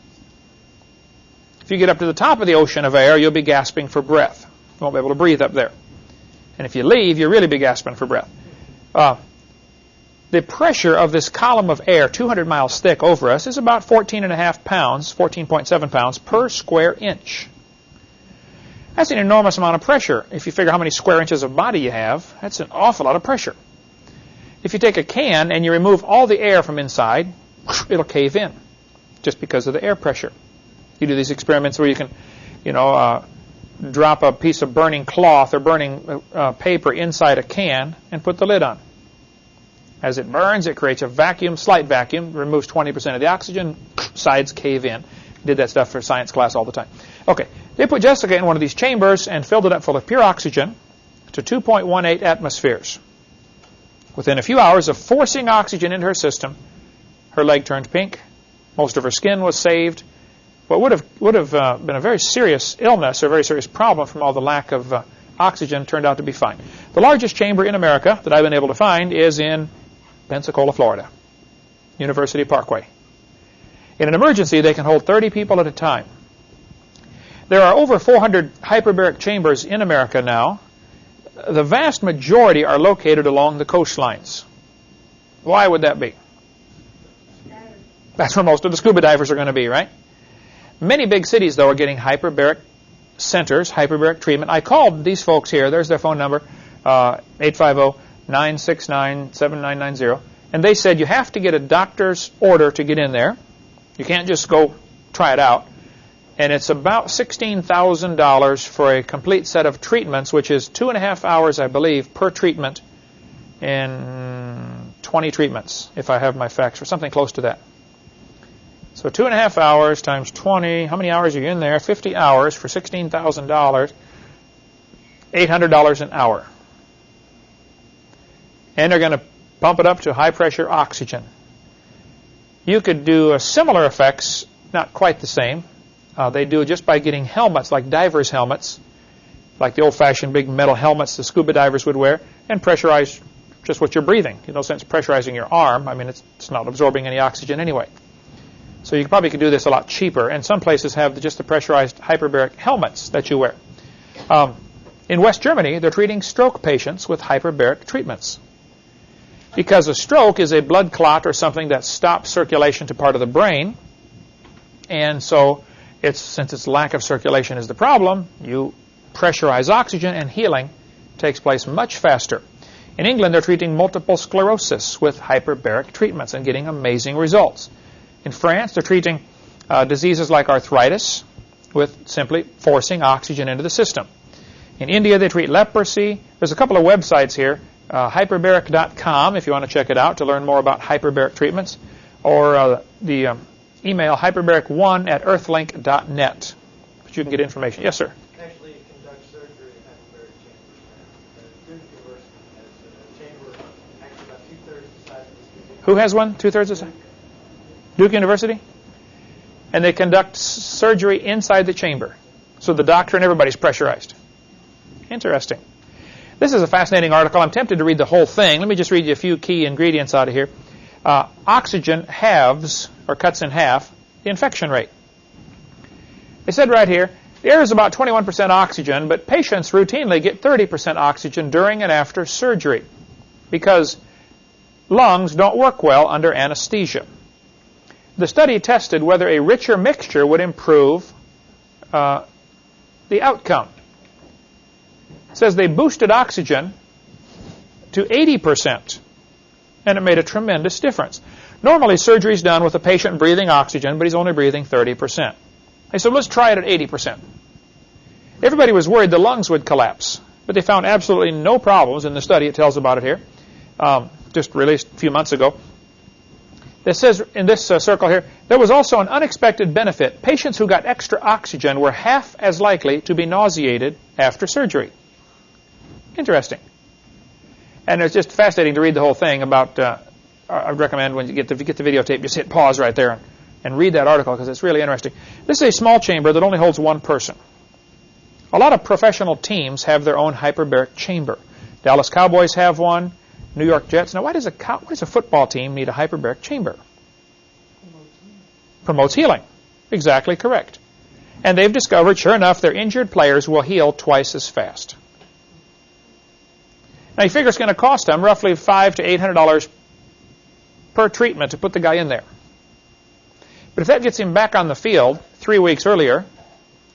If you get up to the top of the ocean of air, you'll be gasping for breath. You won't be able to breathe up there. And if you leave, you'll really be gasping for breath. The pressure of this column of air, 200 miles thick over us, is about 14.5 pounds, 14.7 pounds per square inch. That's an enormous amount of pressure. If you figure how many square inches of body you have, that's an awful lot of pressure. If you take a can and you remove all the air from inside, it'll cave in just because of the air pressure. You do these experiments where you can, drop a piece of burning cloth or burning paper inside a can and put the lid on. As it burns, it creates a vacuum, slight vacuum, removes 20% of the oxygen, sides cave in. Did that stuff for science class all the time. Okay, they put Jessica in one of these chambers and filled it up full of pure oxygen to 2.18 atmospheres. Within a few hours of forcing oxygen into her system, her leg turned pink. Most of her skin was saved. What would have been a very serious illness or a very serious problem from all the lack of oxygen turned out to be fine. The largest chamber in America that I've been able to find is in Pensacola, Florida, University Parkway. In an emergency, they can hold 30 people at a time. There are over 400 hyperbaric chambers in America now. the vast majority are located along the coastlines. Why would that be? That's where most of the scuba divers are going to be, right? Many big cities, though, are getting hyperbaric centers, hyperbaric treatment. I called these folks here. There's their phone number, 850-969-7990. And they said you have to get a doctor's order to get in there. You can't just go try it out. And it's about $16,000 for a complete set of treatments, which is 2.5 hours, I believe, per treatment, and 20 treatments, if I have my facts, or something close to that. So 2.5 hours times 20, how many hours are you in there? 50 hours for $16,000, $800 an hour. And they're going to pump it up to high-pressure oxygen. You could do similar effects, not quite the same. They do it just by getting helmets, like divers' helmets, like the old-fashioned big metal helmets the scuba divers would wear, and pressurize just what you're breathing. In no sense pressurizing your arm. I mean, it's not absorbing any oxygen anyway. So you probably could do this a lot cheaper. And some places have just the pressurized hyperbaric helmets that you wear. In West Germany, they're treating stroke patients with hyperbaric treatments. Because a stroke is a blood clot or something that stops circulation to part of the brain. And so since its lack of circulation is the problem, you pressurize oxygen and healing takes place much faster. In England, they're treating multiple sclerosis with hyperbaric treatments and getting amazing results. In France, they're treating diseases like arthritis with simply forcing oxygen into the system. In India, they treat leprosy. There's a couple of websites here, hyperbaric.com, if you want to check it out to learn more about hyperbaric treatments, or the email hyperbaric1@earthlink.net. But you can get information. Yes, sir? Actually, it conducts surgery in hyperbaric chambers. Duke University has a chamber actually about 2/3 the size of this museum. Who has one? 2/3 the size? Duke University? And they conduct surgery inside the chamber. So the doctor and everybody's pressurized. Interesting. This is a fascinating article. I'm tempted to read the whole thing. Let me just read you a few key ingredients out of here. Oxygen halves, or cuts in half, the infection rate. They said right here, the air is about 21% oxygen, but patients routinely get 30% oxygen during and after surgery because lungs don't work well under anesthesia. The study tested whether a richer mixture would improve the outcome. It says they boosted oxygen to 80%, and it made a tremendous difference. Normally, surgery is done with a patient breathing oxygen, but he's only breathing 30%. They said, let's try it at 80%. Everybody was worried the lungs would collapse, but they found absolutely no problems in the study. It tells about it here, just released a few months ago. It says in this circle here, there was also an unexpected benefit. Patients who got extra oxygen were half as likely to be nauseated after surgery. Interesting. And it's just fascinating to read the whole thing about, I would recommend if you get the videotape, just hit pause right there and read that article because it's really interesting. This is a small chamber that only holds one person. A lot of professional teams have their own hyperbaric chamber. Dallas Cowboys have one. New York Jets. Now, why does a football team need a hyperbaric chamber? Promotes healing. Exactly correct. And they've discovered, sure enough, their injured players will heal twice as fast. Now, you figure it's going to cost them roughly $500 to $800 per treatment to put the guy in there. But if that gets him back on the field 3 weeks earlier,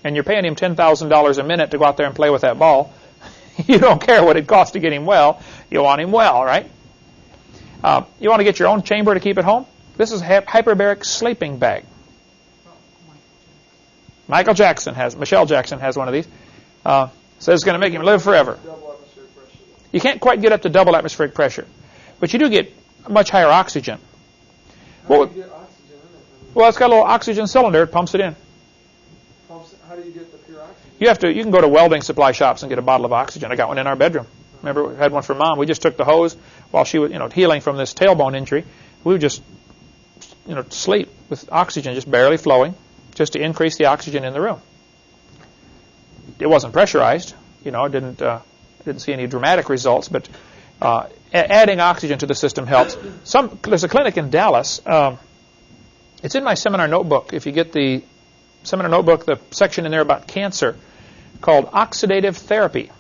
and you're paying him $10,000 a minute to go out there and play with that ball, you don't care what it costs to get him well. You want him well, right? You want to get your own chamber to keep at home? This is a hyperbaric sleeping bag. Michael Jackson Michelle Jackson has one of these. Says it's going to make him live forever. Double atmospheric pressure. You can't quite get up to double atmospheric pressure, but you do get much higher oxygen. How do you get oxygen in it? Well, it's got a little oxygen cylinder. It pumps it in. How do you get the pure oxygen? You can go to welding supply shops and get a bottle of oxygen. I got one in our bedroom. Remember, we had one for Mom. We just took the hose while she was, healing from this tailbone injury. We would just, sleep with oxygen just barely flowing, just to increase the oxygen in the room. It wasn't pressurized. Didn't see any dramatic results, but adding oxygen to the system helps. There's a clinic in Dallas. It's in my seminar notebook. If you get the seminar notebook, the section in there about cancer called oxidative therapy.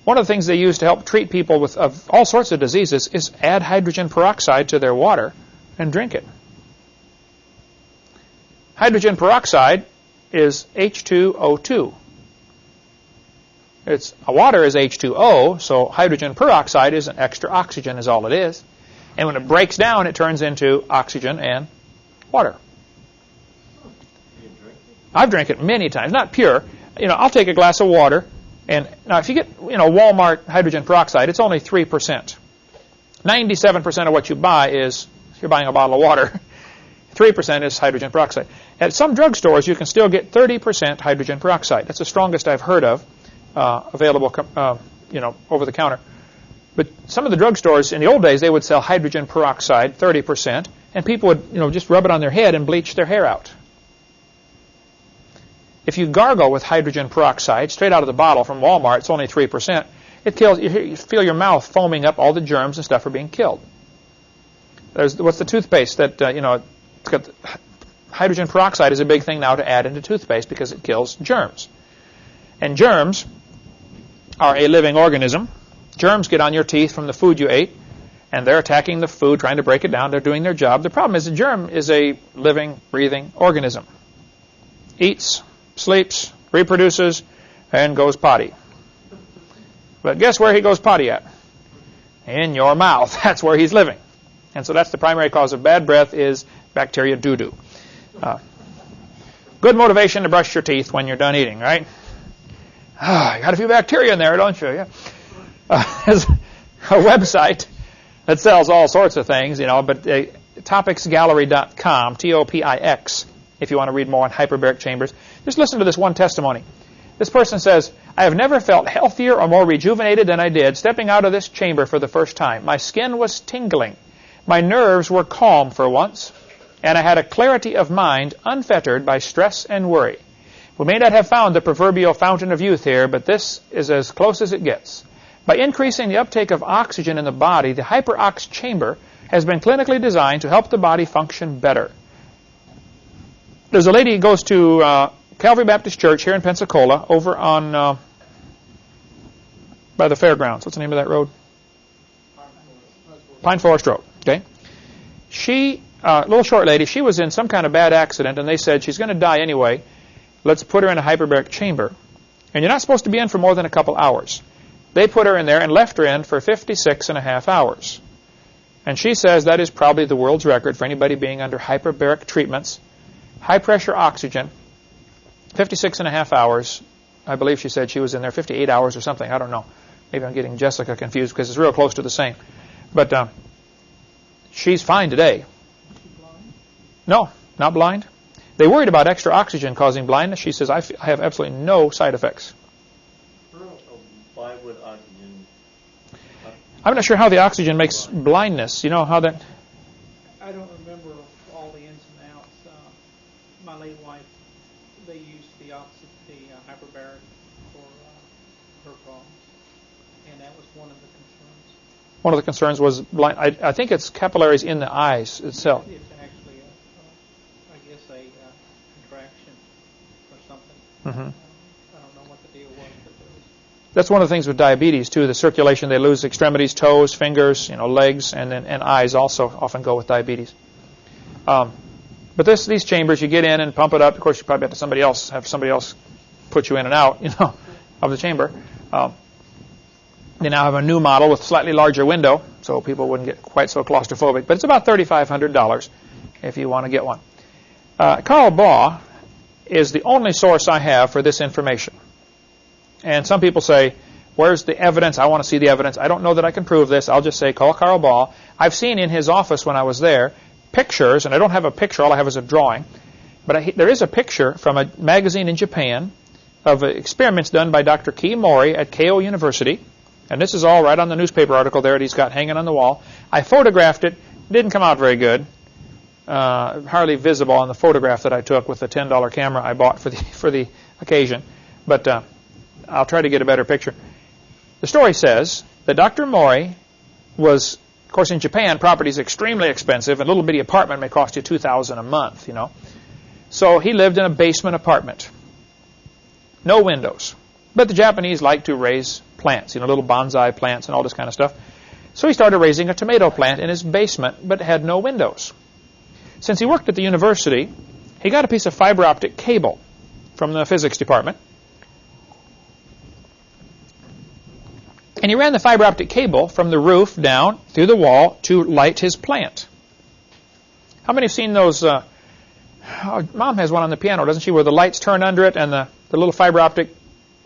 one of the things they use to help treat people with of all sorts of diseases is add hydrogen peroxide to their water and drink it. Hydrogen peroxide is H2O2. Water is H2O, so hydrogen peroxide is an extra oxygen is all it is. And when it breaks down, it turns into oxygen and water. I've drank it many times, not pure. I'll take a glass of water, and now if you get, Walmart hydrogen peroxide, it's only 3%. 97% of what you buy is, if you're buying a bottle of water, 3% is hydrogen peroxide. At some drugstores, you can still get 30% hydrogen peroxide. That's the strongest I've heard of, available, over the counter. But some of the drugstores, in the old days, they would sell hydrogen peroxide, 30%, and people would, just rub it on their head and bleach their hair out. If you gargle with hydrogen peroxide straight out of the bottle from Walmart, it's only 3%. It kills. You feel your mouth foaming up. All the germs and stuff are being killed. What's the toothpaste that it's got hydrogen peroxide is a big thing now to add into toothpaste because it kills germs. And germs are a living organism. Germs get on your teeth from the food you ate, and they're attacking the food, trying to break it down. They're doing their job. The problem is a germ is a living, breathing organism. Eats, sleeps, reproduces, and goes potty. But guess where he goes potty at? In your mouth. That's where he's living. And so that's the primary cause of bad breath is bacteria doo-doo. Good motivation to brush your teeth when you're done eating, right? You got a few bacteria in there, don't you? Yeah. There's a website that sells all sorts of things, but topicsgallery.com, Topix, if you want to read more on hyperbaric chambers. Just listen to this one testimony. This person says, I have never felt healthier or more rejuvenated than I did stepping out of this chamber for the first time. My skin was tingling. My nerves were calm for once, and I had a clarity of mind unfettered by stress and worry. We may not have found the proverbial fountain of youth here, but this is as close as it gets. By increasing the uptake of oxygen in the body, the hyperox chamber has been clinically designed to help the body function better. There's a lady who goes to Calvary Baptist Church here in Pensacola over on by the fairgrounds. What's the name of that road? Pine Forest Road. Okay. She, little short lady, she was in some kind of bad accident, and they said she's going to die anyway. Let's put her in a hyperbaric chamber. And you're not supposed to be in for more than a couple hours. They put her in there and left her in for 56 and a half hours. And she says that is probably the world's record for anybody being under hyperbaric treatments. High pressure oxygen, 56 and a half hours. I believe she said she was in there 58 hours or something. I don't know. Maybe I'm getting Jessica confused because it's real close to the same. But she's fine today. No, not blind. They worried about extra oxygen causing blindness. She says, I have absolutely no side effects. Why would oxygen... I'm not sure how the oxygen makes blindness. You know how that... I don't remember all the ins and outs. My late wife, they used the hyperbaric for her problems. And that was one of the concerns. One of the concerns was blind. I think it's capillaries in the eyes itself. It's actually, I guess, a contraction or something. Mm-hmm. I don't know what the deal was, but there was... That's one of the things with diabetes too. The circulation, they lose extremities, toes, fingers, legs, and eyes also often go with diabetes. But these chambers, you get in and pump it up. Of course, you probably have to have somebody else put you in and out, of the chamber. They now have a new model with slightly larger window, so people wouldn't get quite so claustrophobic. But it's about $3,500 if you want to get one. Carl Baugh is the only source I have for this information. And some people say, where's the evidence? I want to see the evidence. I don't know that I can prove this. I'll just say, call Carl Baugh. I've seen in his office when I was there pictures, and I don't have a picture. All I have is a drawing. But there is a picture from a magazine in Japan of experiments done by Dr. Kei Mori at Keio University. And this is all right on the newspaper article there that he's got hanging on the wall. I photographed it. Didn't come out very good. Hardly visible on the photograph that I took with the $10 camera I bought for the occasion. But I'll try to get a better picture. The story says that Dr. Mori was, of course, in Japan, property is extremely expensive. A little bitty apartment may cost you $2,000 a month, So he lived in a basement apartment. No windows. But the Japanese like to raise plants, little bonsai plants and all this kind of stuff. So he started raising a tomato plant in his basement, but had no windows. Since he worked at the university, he got a piece of fiber optic cable from the physics department. And he ran the fiber optic cable from the roof down through the wall to light his plant. How many have seen those? Mom has one on the piano, doesn't she, where the lights turn under it and the little fiber optic,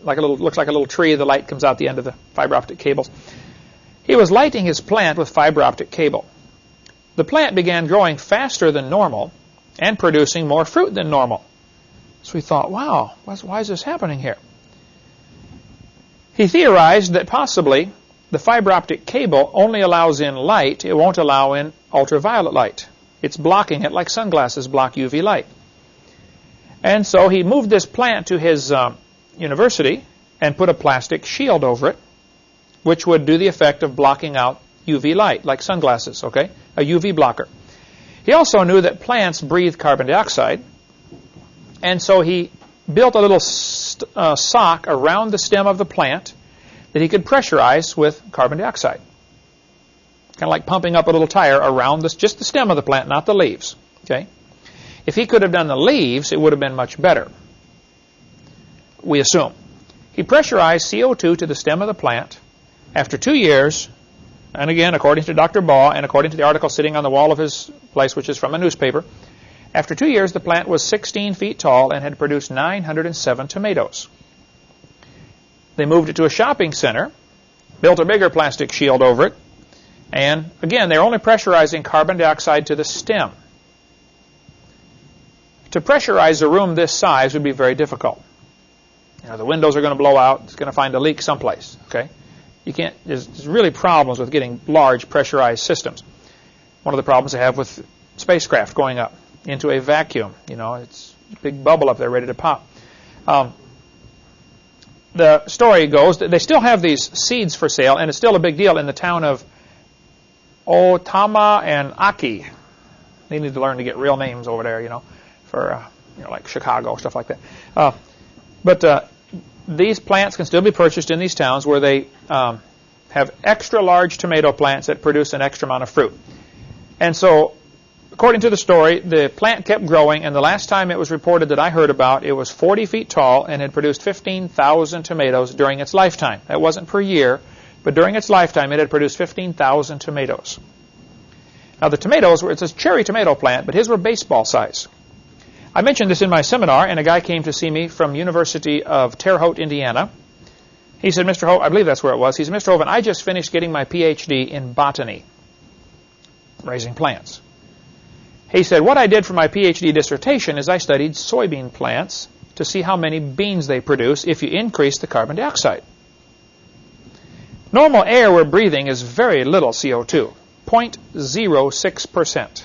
looks like a little tree, the light comes out the end of the fiber optic cables. He was lighting his plant with fiber optic cable. The plant began growing faster than normal and producing more fruit than normal. So he thought, wow, why is this happening here? He theorized that possibly the fiber optic cable only allows in light, it won't allow in ultraviolet light. It's blocking it like sunglasses block UV light. And so he moved this plant to his university and put a plastic shield over it, which would do the effect of blocking out UV light, like sunglasses, okay? A UV blocker. He also knew that plants breathe carbon dioxide, and so he built a little sock around the stem of the plant that he could pressurize with carbon dioxide. Kind of like pumping up a little tire around just the stem of the plant, not the leaves, okay? If he could have done the leaves, it would have been much better, we assume. He pressurized CO2 to the stem of the plant. After 2 years, and again, according to Dr. Baugh and according to the article sitting on the wall of his place, which is from a newspaper, after 2 years, the plant was 16 feet tall and had produced 907 tomatoes. They moved it to a shopping center, built a bigger plastic shield over it, and again, they're only pressurizing carbon dioxide to the stem. To pressurize a room this size would be very difficult. The windows are going to blow out. It's going to find a leak someplace, okay? You can't. There's really problems with getting large pressurized systems. One of the problems they have with spacecraft going up into a vacuum. It's a big bubble up there ready to pop. The story goes that they still have these seeds for sale, and it's still a big deal in the town of Otama and Aki. They need to learn to get real names over there, for like Chicago, stuff like that. But these plants can still be purchased in these towns where they have extra large tomato plants that produce an extra amount of fruit. And so, according to the story, the plant kept growing, and the last time it was reported that I heard about, it was 40 feet tall and had produced 15,000 tomatoes during its lifetime. That wasn't per year, but during its lifetime it had produced 15,000 tomatoes. Now the tomatoes, it's a cherry tomato plant, but his were baseball size. I mentioned this in my seminar, and a guy came to see me from University of Terre Haute, Indiana. He said, Mr. Hovind, I believe that's where it was. He said, Mr. Hovind, I just finished getting my PhD in botany, raising plants. He said, what I did for my PhD dissertation is I studied soybean plants to see how many beans they produce if you increase the carbon dioxide. Normal air we're breathing is very little CO2, 0.06%.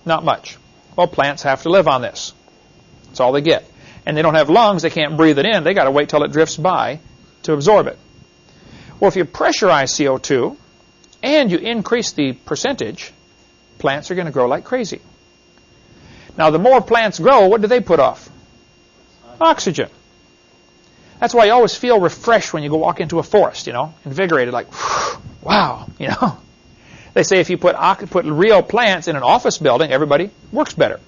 Not much. Well, plants have to live on this. That's all they get. And they don't have lungs, they can't breathe it in. They got to wait till it drifts by to absorb it. Well, if you pressurize CO2 and you increase the percentage, plants are going to grow like crazy. Now, the more plants grow, what do they put off? Oxygen. That's why you always feel refreshed when you go walk into a forest, invigorated, like, wow, They say if you put real plants in an office building, everybody works better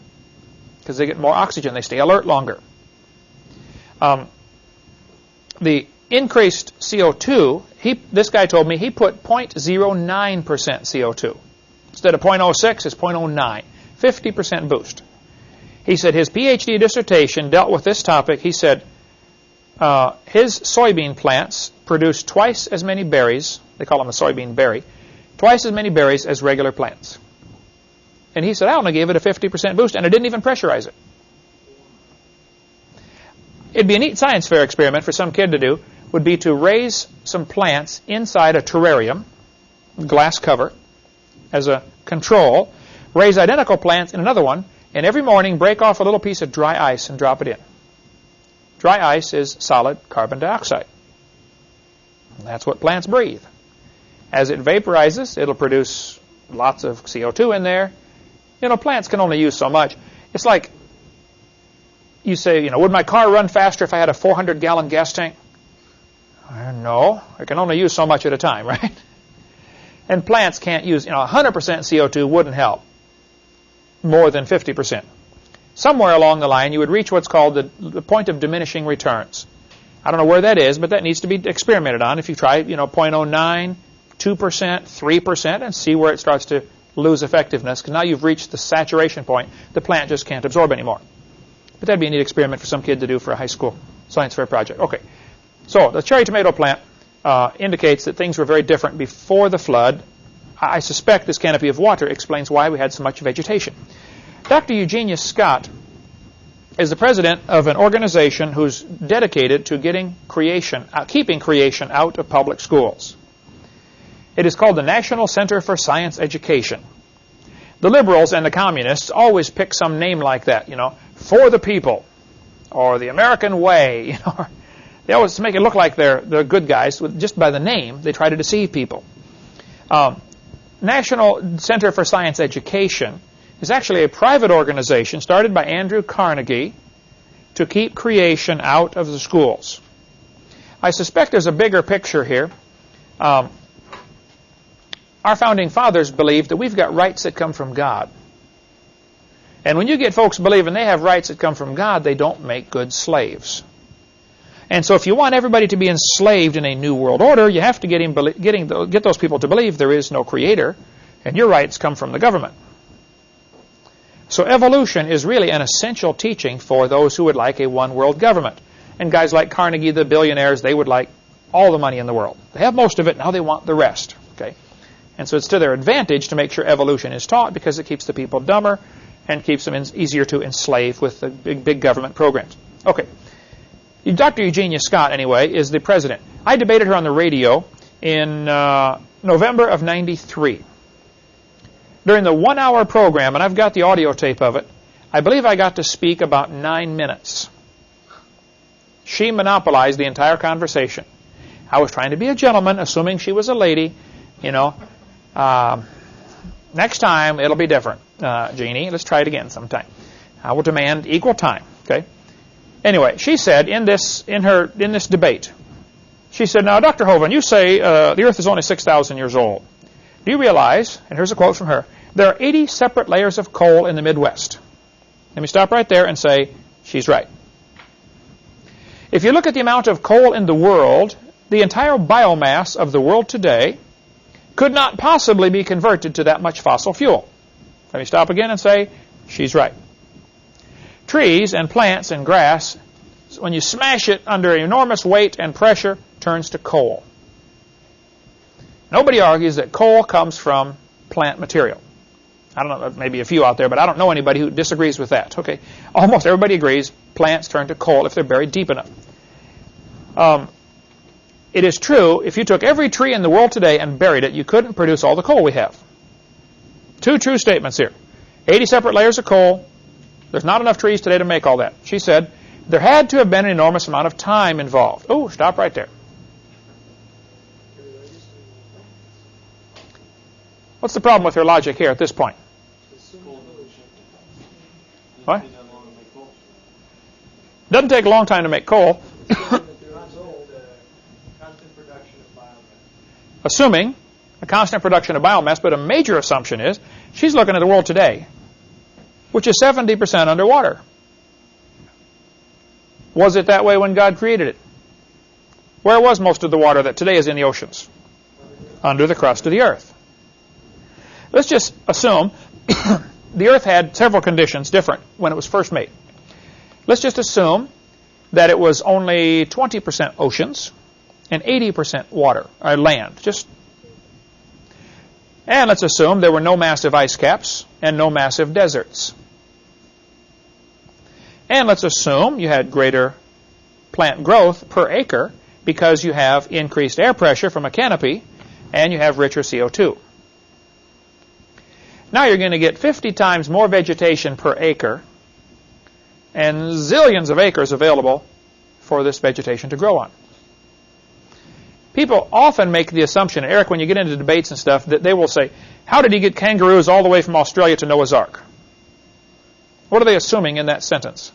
because they get more oxygen. They stay alert longer. The increased CO2, this guy told me he put 0.09% CO2. Instead of 0.06, it's 0.09. 50% boost. He said his PhD dissertation dealt with this topic. He said his soybean plants produce twice as many berries. They call them a soybean berry. Twice as many berries as regular plants. And he said, I only gave it a 50% boost, and I didn't even pressurize it. It'd be a neat science fair experiment for some kid to do, would be to raise some plants inside a terrarium, glass cover, as a control, raise identical plants in another one, and every morning break off a little piece of dry ice and drop it in. Dry ice is solid carbon dioxide. And that's what plants breathe. As it vaporizes, it'll produce lots of CO2 in there. Plants can only use so much. It's like you say, would my car run faster if I had a 400-gallon gas tank? No, it can only use so much at a time, right? And plants can't use, 100% CO2 wouldn't help more than 50%. Somewhere along the line, you would reach what's called the point of diminishing returns. I don't know where that is, but that needs to be experimented on. If you try, 0.09, 2%, 3%, and see where it starts to lose effectiveness, because now you've reached the saturation point. The plant just can't absorb anymore. But that'd be a neat experiment for some kid to do for a high school science fair project. Okay, so the cherry tomato plant indicates that things were very different before the flood. I suspect this canopy of water explains why we had so much vegetation. Dr. Eugenia Scott is the president of an organization who's dedicated to keeping creation out of public schools. It is called the National Center for Science Education. The liberals and the communists always pick some name like that, for the people, or the American way. They always make it look like they're good guys. Just by the name, they try to deceive people. National Center for Science Education is actually a private organization started by Andrew Carnegie to keep creation out of the schools. I suspect there's a bigger picture here. Our founding fathers believed that we've got rights that come from God. And when you get folks believing they have rights that come from God, they don't make good slaves. And so if you want everybody to be enslaved in a new world order, you have to get those people to believe there is no creator, and your rights come from the government. So evolution is really an essential teaching for those who would like a one-world government. And guys like Carnegie, the billionaires, they would like all the money in the world. They have most of it, now they want the rest. Okay? And so it's to their advantage to make sure evolution is taught, because it keeps the people dumber and keeps them easier to enslave with the big government programs. Okay. Dr. Eugenia Scott, anyway, is the president. I debated her on the radio in November of '93. During the 1-hour program, and I've got the audio tape of it, I believe I got to speak about 9 minutes. She monopolized the entire conversation. I was trying to be a gentleman, assuming she was a lady. Next time, it'll be different, Jeannie. Let's try it again sometime. I will demand equal time. Okay. Anyway, she said in this debate, she said, "Now, Dr. Hovind, you say the Earth is only 6,000 years old. Do you realize," and here's a quote from her, "there are 80 separate layers of coal in the Midwest?" Let me stop right there and say, she's right. If you look at the amount of coal in the world, the entire biomass of the world today could not possibly be converted to that much fossil fuel. Let me stop again and say, she's right. Trees and plants and grass, when you smash it under enormous weight and pressure, turns to coal. Nobody argues that coal comes from plant material. I don't know, maybe a few out there, but I don't know anybody who disagrees with that. Okay, almost everybody agrees plants turn to coal if they're buried deep enough. It is true, if you took every tree in the world today and buried it, you couldn't produce all the coal we have. Two true statements here. 80 separate layers of coal. There's not enough trees today to make all that. She said, there had to have been an enormous amount of time involved. Oh, stop right there. What's the problem with her logic here at this point? What? Doesn't take a long time to make coal. Assuming a constant production of biomass, but a major assumption is she's looking at the world today, which is 70% underwater. Was it that way when God created it? Where was most of the water that today is in the oceans? Under the crust of the earth. Let's just assume the earth had several conditions different when it was first made. Let's just assume that it was only 20% oceans and 80% water, or land. And let's assume there were no massive ice caps and no massive deserts. And let's assume you had greater plant growth per acre because you have increased air pressure from a canopy and you have richer CO2. Now you're going to get 50 times more vegetation per acre and zillions of acres available for this vegetation to grow on. People often make the assumption, Eric, when you get into debates and stuff, that they will say, how did he get kangaroos all the way from Australia to Noah's Ark? What are they assuming in that sentence?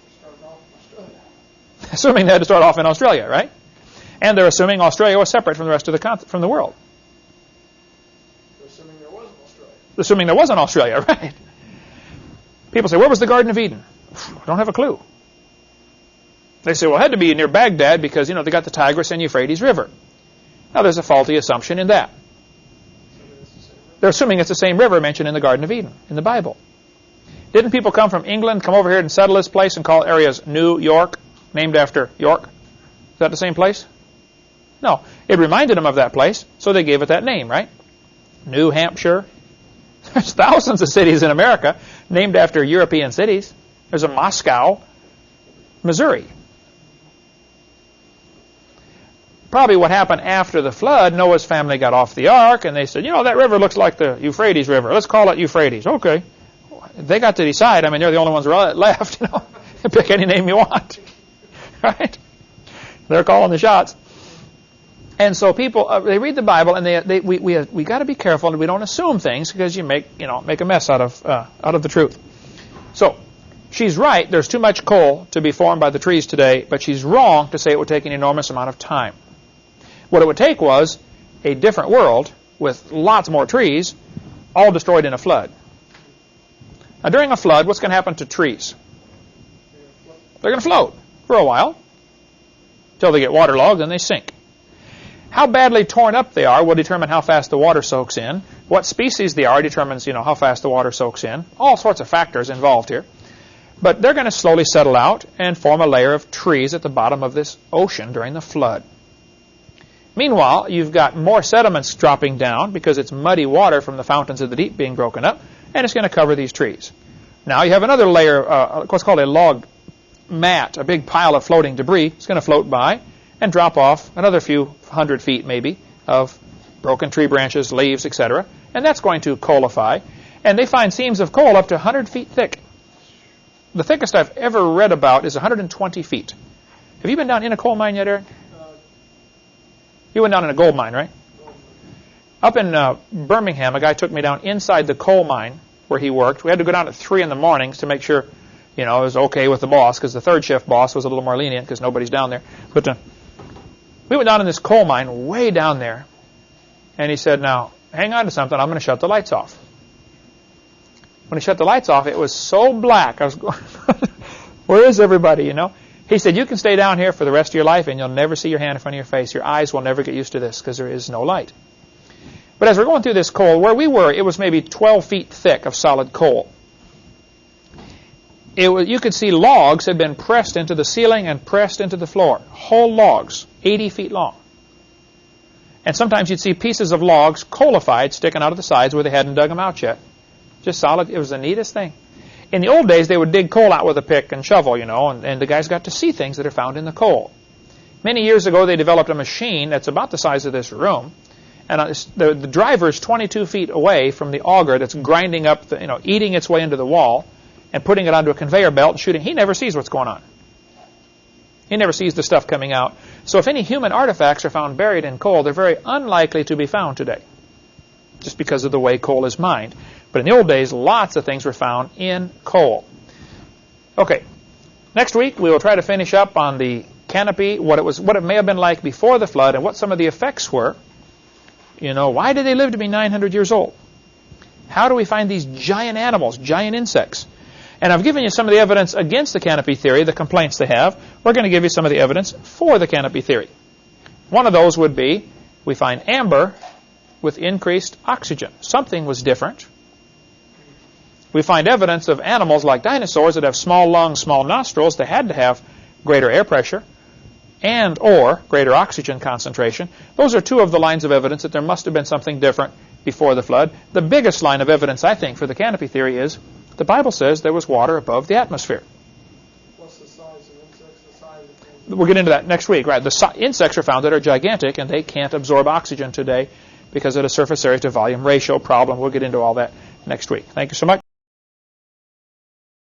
Assuming they had to start off in Australia, right? And they're assuming Australia was separate from the rest of from the world. They're assuming there was an Australia. Assuming there was an Australia, right? People say, where was the Garden of Eden? I don't have a clue. They say, well, it had to be near Baghdad because, they got the Tigris and Euphrates River. Now, there's a faulty assumption in that. They're assuming it's the same river mentioned in the Garden of Eden, in the Bible. Didn't people come from England, come over here and settle this place and call areas New York, named after York? Is that the same place? No. It reminded them of that place, so they gave it that name, right? New Hampshire. There's thousands of cities in America named after European cities. There's a Moscow, Missouri. Probably what happened after the flood, Noah's family got off the ark, and they said, that river looks like the Euphrates River. Let's call it Euphrates. Okay. They got to decide. I mean, they're the only ones left. Pick any name you want. Right? They're calling the shots. And so people, they read the Bible, and we got to be careful that we don't assume things because you make a mess out of the truth. So she's right. There's too much coal to be formed by the trees today, but she's wrong to say it would take an enormous amount of time. What it would take was a different world with lots more trees, all destroyed in a flood. Now, during a flood, what's going to happen to trees? They're going to float for a while until they get waterlogged and they sink. How badly torn up they are will determine how fast the water soaks in. What species they are determines, how fast the water soaks in. All sorts of factors involved here. But they're going to slowly settle out and form a layer of trees at the bottom of this ocean during the flood. Meanwhile, you've got more sediments dropping down because it's muddy water from the fountains of the deep being broken up, and it's going to cover these trees. Now you have another layer, what's called a log mat, a big pile of floating debris. It's going to float by and drop off another few hundred feet maybe of broken tree branches, leaves, etc. And that's going to coalify. And they find seams of coal up to 100 feet thick. The thickest I've ever read about is 120 feet. Have you been down in a coal mine yet, Eric? You went down in a gold mine, right? Up in Birmingham, a guy took me down inside the coal mine where he worked. We had to go down at 3 in the mornings to make sure, it was okay with the boss, because the third shift boss was a little more lenient because nobody's down there. But we went down in this coal mine way down there, and he said, now, hang on to something, I'm going to shut the lights off. When he shut the lights off, it was so black. I was going, where is everybody, He said, you can stay down here for the rest of your life, and you'll never see your hand in front of your face. Your eyes will never get used to this because there is no light. But as we're going through this coal, where we were, it was maybe 12 feet thick of solid coal. You could see logs had been pressed into the ceiling and pressed into the floor. Whole logs, 80 feet long. And sometimes you'd see pieces of logs coalified sticking out of the sides where they hadn't dug them out yet. Just solid. It was the neatest thing. In the old days, they would dig coal out with a pick and shovel, and the guys got to see things that are found in the coal. Many years ago, they developed a machine that's about the size of this room, and the driver is 22 feet away from the auger that's grinding up, eating its way into the wall and putting it onto a conveyor belt and shooting. He never sees what's going on. He never sees the stuff coming out. So if any human artifacts are found buried in coal, they're very unlikely to be found today, just because of the way coal is mined. But in the old days, lots of things were found in coal. Okay, next week we will try to finish up on the canopy, what it may have been like before the flood, and what some of the effects were. Why did they live to be 900 years old? How do we find these giant animals, giant insects? And I've given you some of the evidence against the canopy theory, the complaints they have. We're going to give you some of the evidence for the canopy theory. One of those would be we find amber with increased oxygen. Something was different. We find evidence of animals like dinosaurs that have small lungs, small nostrils. They had to have greater air pressure and or greater oxygen concentration. Those are two of the lines of evidence that there must have been something different before the flood. The biggest line of evidence, I think, for the canopy theory is the Bible says there was water above the atmosphere. What's the size of insects? The size of things? We'll get into that next week. Right? The insects are found that are gigantic, and they can't absorb oxygen today because of the surface area to volume ratio problem. We'll get into all that next week. Thank you so much.